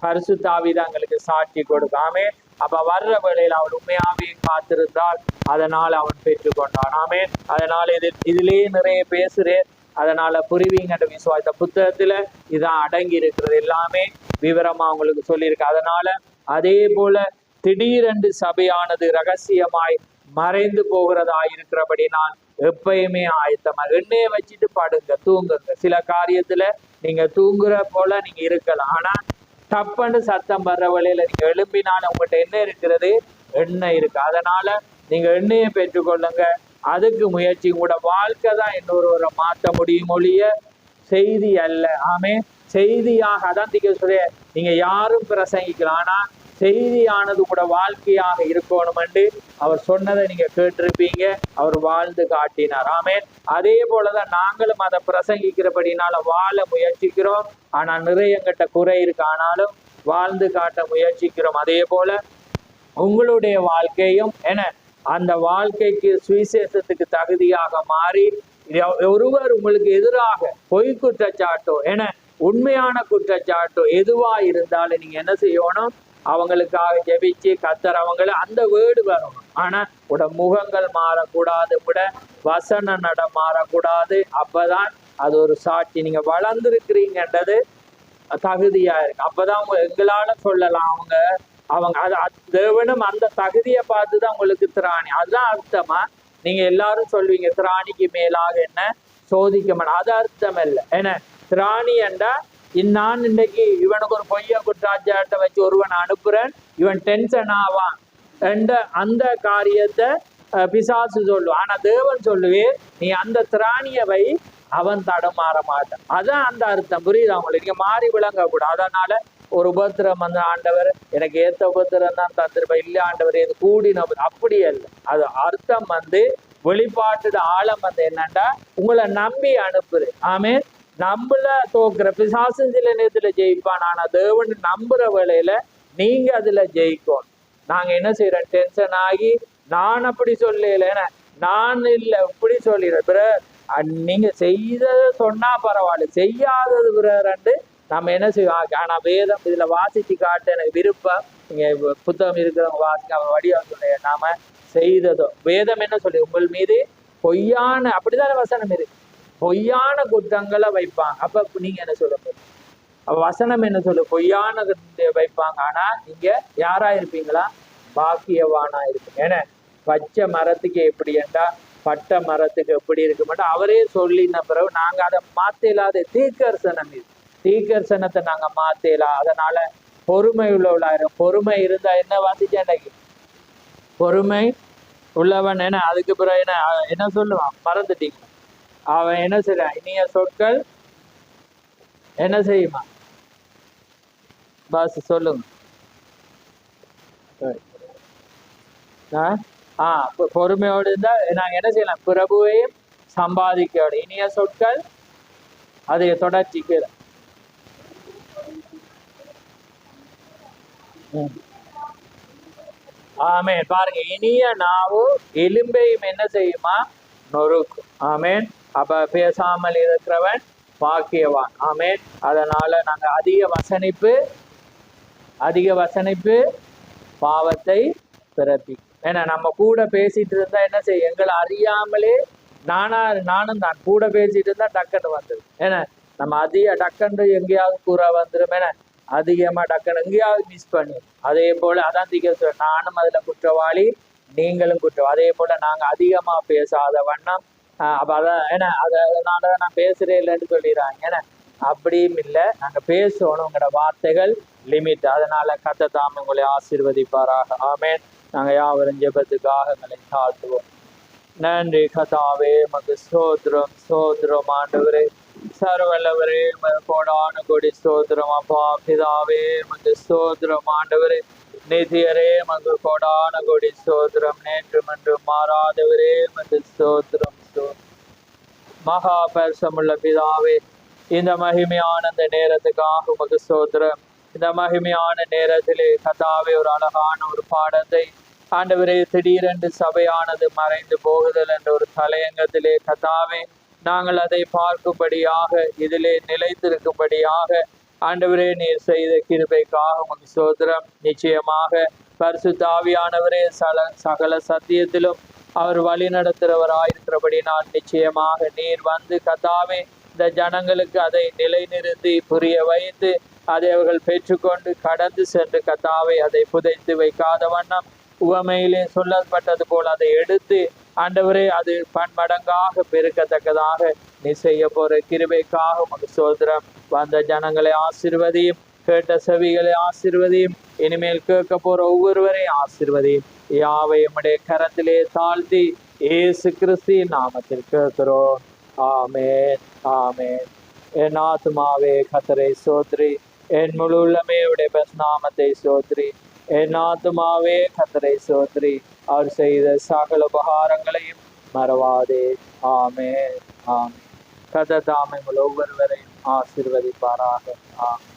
பரிசுத்த ஆவி தான் எங்களுக்கு சாட்சி கொடுக்காமே. அப்ப வர்ற வேளையில அவள் உண்மையாவே காத்திருந்தால் அதனால அவன் பெற்றுக்கொண்டான். ஆமே. அதனால இதுலயே நிறைய பேசுறேன், அதனால புரிவீங்கன்ற விசுவாச. இந்த புத்தகத்துல இதான் அடங்கி இருக்கிறது, எல்லாமே விவரமா அவங்களுக்கு சொல்லியிருக்கு. அதனால அதே போல திடீரென்று சபையானது ரகசியமாய் மறைந்து போகிறதா இருக்கிறபடினால் எப்பயுமே ஆயத்தமா எண்ணெயை வச்சுட்டு படுங்க, தூங்குங்க. சில காரியத்துல நீங்க தூங்குற போல நீங்க இருக்கலாம், ஆனா தப்புன்னு சத்தம் வர்ற வழியில நீங்க எழும்பினால உங்கள்கிட்ட என்ன இருக்கிறது? எண்ணெய் இருக்கு. அதனால நீங்க எண்ணெயை பெற்றுக்கொள்ளுங்க. அதுக்கு முயற்சி. உங்களோட வாழ்க்கை தான் இன்னொருவரை மாற்ற முடியும் ஒழிய செய்தி அல்ல. ஆமே. செய்தியாக அதான் சொல்ல, நீங்க யாரும் பிரசங்கிக்கலாம், ஆனா செய்தியானது கூட வாழ்க்கையாக இருக்கணும் என்று அவர் சொன்னதை நீங்க கேட்டிருப்பீங்க. அவர் வாழ்ந்து காட்டினார். ஆமே. அதே போலதான் நாங்களும் அதை பிரசங்கிக்கிறபடினால வாழ முயற்சிக்கிறோம். ஆனா நிறைய எங்கிட்ட குறை இருக்கு, ஆனாலும் வாழ்ந்து காட்ட முயற்சிக்கிறோம். அதே போல உங்களுடைய வாழ்க்கையும் என அந்த வாழ்க்கைக்கு சுவிசேஷத்துக்கு தகுதியாக மாறி ஒருவர் உங்களுக்கு எதிராக பொய் குற்றச்சாட்டோ என உண்மையான குற்றச்சாட்டோ எதுவா இருந்தாலும் நீங்க என்ன செய்யணும்? அவங்களுக்காக ஜெபிச்சு கத்தர் அவங்களை அந்த வேர்டு வரணும். ஆனா உட முகங்கள் மாறக்கூடாது, உட வசன நட மாறக்கூடாது. அப்பதான் அது ஒரு சாட்சி. நீங்க வளர்ந்துருக்கிறீங்கன்றது தகுதியா இருக்கு. அப்பதான் எங்களால சொல்லலாம் அவங்க தேவனும் அந்த தகுதியை பார்த்துதான் உங்களுக்கு திராணி. அதுதான் அர்த்தமா? நீங்க எல்லாரும் சொல்வீங்க திராணிக்கு மேலாக என்ன சோதிக்க மாட்டேன். அது அர்த்தம் இல்லை. ஏன்னா திராணி என்றா நான் இன்னைக்கு இவனுக்கு ஒரு பொய்ய குற்றாச்சாட்டை வச்சு ஒருவன் அனுப்புறேன், இவன் டென்ஷன் ஆவான் என்ற அந்த காரியத்தை பிசாசு சொல்லுவான். ஆனா தேவன் சொல்லுவே நீ அந்த திராணியவை அவன் தடமாற மாட்டான். அதான் அந்த அர்த்தம். புரியுது அவங்களுக்கு? நீங்க மாறி விளங்க கூட. அதனால ஒரு உபத்திரம் வந்து ஆண்டவர் எனக்கு ஏத்த உபத்திரம் தான் தந்திருப்ப, இல்ல ஆண்டவர் இது கூடின அப்படி அல்ல. அது அர்த்தம் வந்து வெளிப்பாட்டு ஆழம் வந்து என்னண்டா உங்களை நம்பி அனுப்புது. ஆமே. நம்மள தோக்குற பிசாசு சில நேரத்துல ஜெயிப்பான். ஆனா தேவன் நம்புற வேளையில நீங்க அதுல ஜெயிக்கும். நாங்க என்ன செய்யறோம்? டென்ஷன் ஆகி நான் அப்படி சொல்லல, நான் இல்ல இப்படி சொல்லிடுறேன். நீங்க செய்ததை சொன்னா பரவாயில்ல, செய்யாதது பிறகு நம்ம என்ன செய்வோம்? ஆனா வேதம் இதுல வாசிச்சு காட்ட எனக்கு விருப்பம். நீங்க புத்தகம் இருக்கிறவங்க வாசிக்க வடிவம் சொல்ல நாம செய்ததோ வேதம் என்ன சொல்லி உங்கள் மீது பொய்யான அப்படிதான் வசனம் இருக்கு, பொய்யான குற்றங்களை வைப்பாங்க. அப்ப நீங்க என்ன சொல்ல? வசனம் என்ன சொல்லு? பொய்யான வைப்பாங்க. ஆனா நீங்க யாரா இருப்பீங்களா? பாக்கியவானா இருப்பீங்க. ஏன்னா பச்சை மரத்துக்கு எப்படி என்றா பட்ட மரத்துக்கு எப்படி இருக்க மாட்டோம் அவரே சொல்லின பிறகு நாங்க அதை மாத்தலாத தீர்க்கர்சனம் இது. தீர்க்கர்சனத்தை நாங்க மாத்தலாம். அதனால பொறுமை உள்ளவளாயிரும். பொறுமை இருந்தா என்ன வாசிச்சேன்னைக்கு? பொறுமை உள்ளவன் என்ன அதுக்கு பிறகு என்ன சொல்லுவான்? மறந்துட்டீங்க. அவன் என்ன செய்யறான்? இனிய சொற்கள் என்ன செய்யுமா? பாஸ் சொல்லுங்க. பொறுமையோடு இருந்தா நாங்க என்ன செய்யலாம்? பிரபுவையும் சம்பாதிக்கோடு. இனிய சொற்கள் அதை தொடர்ச்சிக்கு. ஆமே. பாருங்க, இனிய நாவு எலும்பையும் என்ன செய்யுமா? நொறுக்கும். ஆமேன். அப்ப பேசாமல் இருக்கிறவன் பாக்கியவான். ஆமேன். அதனால நாங்க அதிக வசனிப்பு பாவத்தை பிறப்பி. ஏன்னா நம்ம கூட பேசிட்டு இருந்தா என்ன செய்ய? எங்களை அறியாமலே நானும் தான் கூட பேசிட்டு இருந்தா டக்குன்னு வந்துடும். ஏன்னா நம்ம அதிக டக்குன்னு எங்கேயாவது கூற வந்துடும். ஏன்னா அதிகமா டக்குன்னு எங்கேயாவது மிஸ் பண்ணி. அதே போல அதான் திக நானும் அதுல குற்றவாளி, நீங்களும் குற்றவாளி. அதே போல நாங்க அதிகமா பேசாத வண்ணம் அப்ப அதான் ஏன்னா அதனாலதான் நான் பேசுறே இல்லைன்னு சொல்லிடுறாங்க. ஏன்னா அப்படியும் இல்லை, நாங்க பேசணும். உங்களோட வார்த்தைகள் லிமிட். அதனால கத்த தாம் உங்களை ஆசீர்வதிப்பாராக. ஆமேன். நாங்க யாவரும் ஜெபத்துக்காக எங்களை தாழ்த்துவோம். நன்றி கதாவே, மது சோதரம் சோதரம். ஆண்டவரே சர்வல்லவரே, கோடான கொடி சோதரம். அப்பா பிதாவே, மது சோதரம். ஆண்டவரே நிதியரே, மது கோடான கொடி சோதரம். நேற்று மன்று மாறாதவரே, மது சோதரம். மகா பரிசுமுள்ள பிதாவே, இந்த மகிமையான இந்த நேரத்துக்காக உமக்கு ஸ்தோத்திரம். இந்த மகிமையான நேரத்திலே கதாவே ஒரு அழகான ஒரு பாடத்தை ஆண்டவரே, திடீரென்று சபையானது மறைந்து போகுதல் என்ற ஒரு தலையங்கத்திலே கதாவே நாங்கள் அதை பார்க்கும்படியாக, இதிலே நிலைத்திருக்கும்படியாக ஆண்டவரே நீர் செய்த கிருபைக்காக உமக்கு ஸ்தோத்திரம். நிச்சயமாக பரிசுத்த ஆவியானவரே சகல சத்தியத்திலும் அவர் வழி நடத்துகிறவராயிருக்கிறபடினால் நிச்சயமாக நீர் வந்து கதாவே இந்த ஜனங்களுக்கு அதை நிலைநிறுத்தி புரிய வைத்து அதை அவர்கள் பெற்றுக்கொண்டு கடந்து சென்று கதாவை அதை புதைத்து வைக்காத வண்ணம் உவமையிலே சொல்லப்பட்டது போல் அதை எடுத்து ஆண்டவரே அது பன்மடங்காக பெருக்கத்தக்கதாக நீ செய்ய போற கிருபைக்காக உமக்கு ஸ்தோத்திரம். வந்த ஜனங்களை ஆசீர்வதியும், கேட்ட செவிகளை ஆசீர்வதியும், இனிமேல் கேட்க போற ஒவ்வொருவரையும் ஆசீர்வதியும். யாவையும் உடைய கரத்திலே தாழ்த்தி இயேசு கிறிஸ்துவின் நாமத்தில் கேட்கிறோம். ஆமேன், ஆமேன். என் ஆத்துமாவே கர்த்தரை ஸ்தோத்திரி, என் முழு உள்ளமே உடைய நாமத்தை ஸ்தோத்திரி. என் ஆத்துமாவே கர்த்தரை ஸ்தோத்திரி, அவர் செய்த சகல உபகாரங்களையும் மறவாதே. ஆமேன், ஆமேன். கர்த்தர் தாமே ஒவ்வொருவரையும் ஆசீர்வதிப்பாராக. ஆமென்.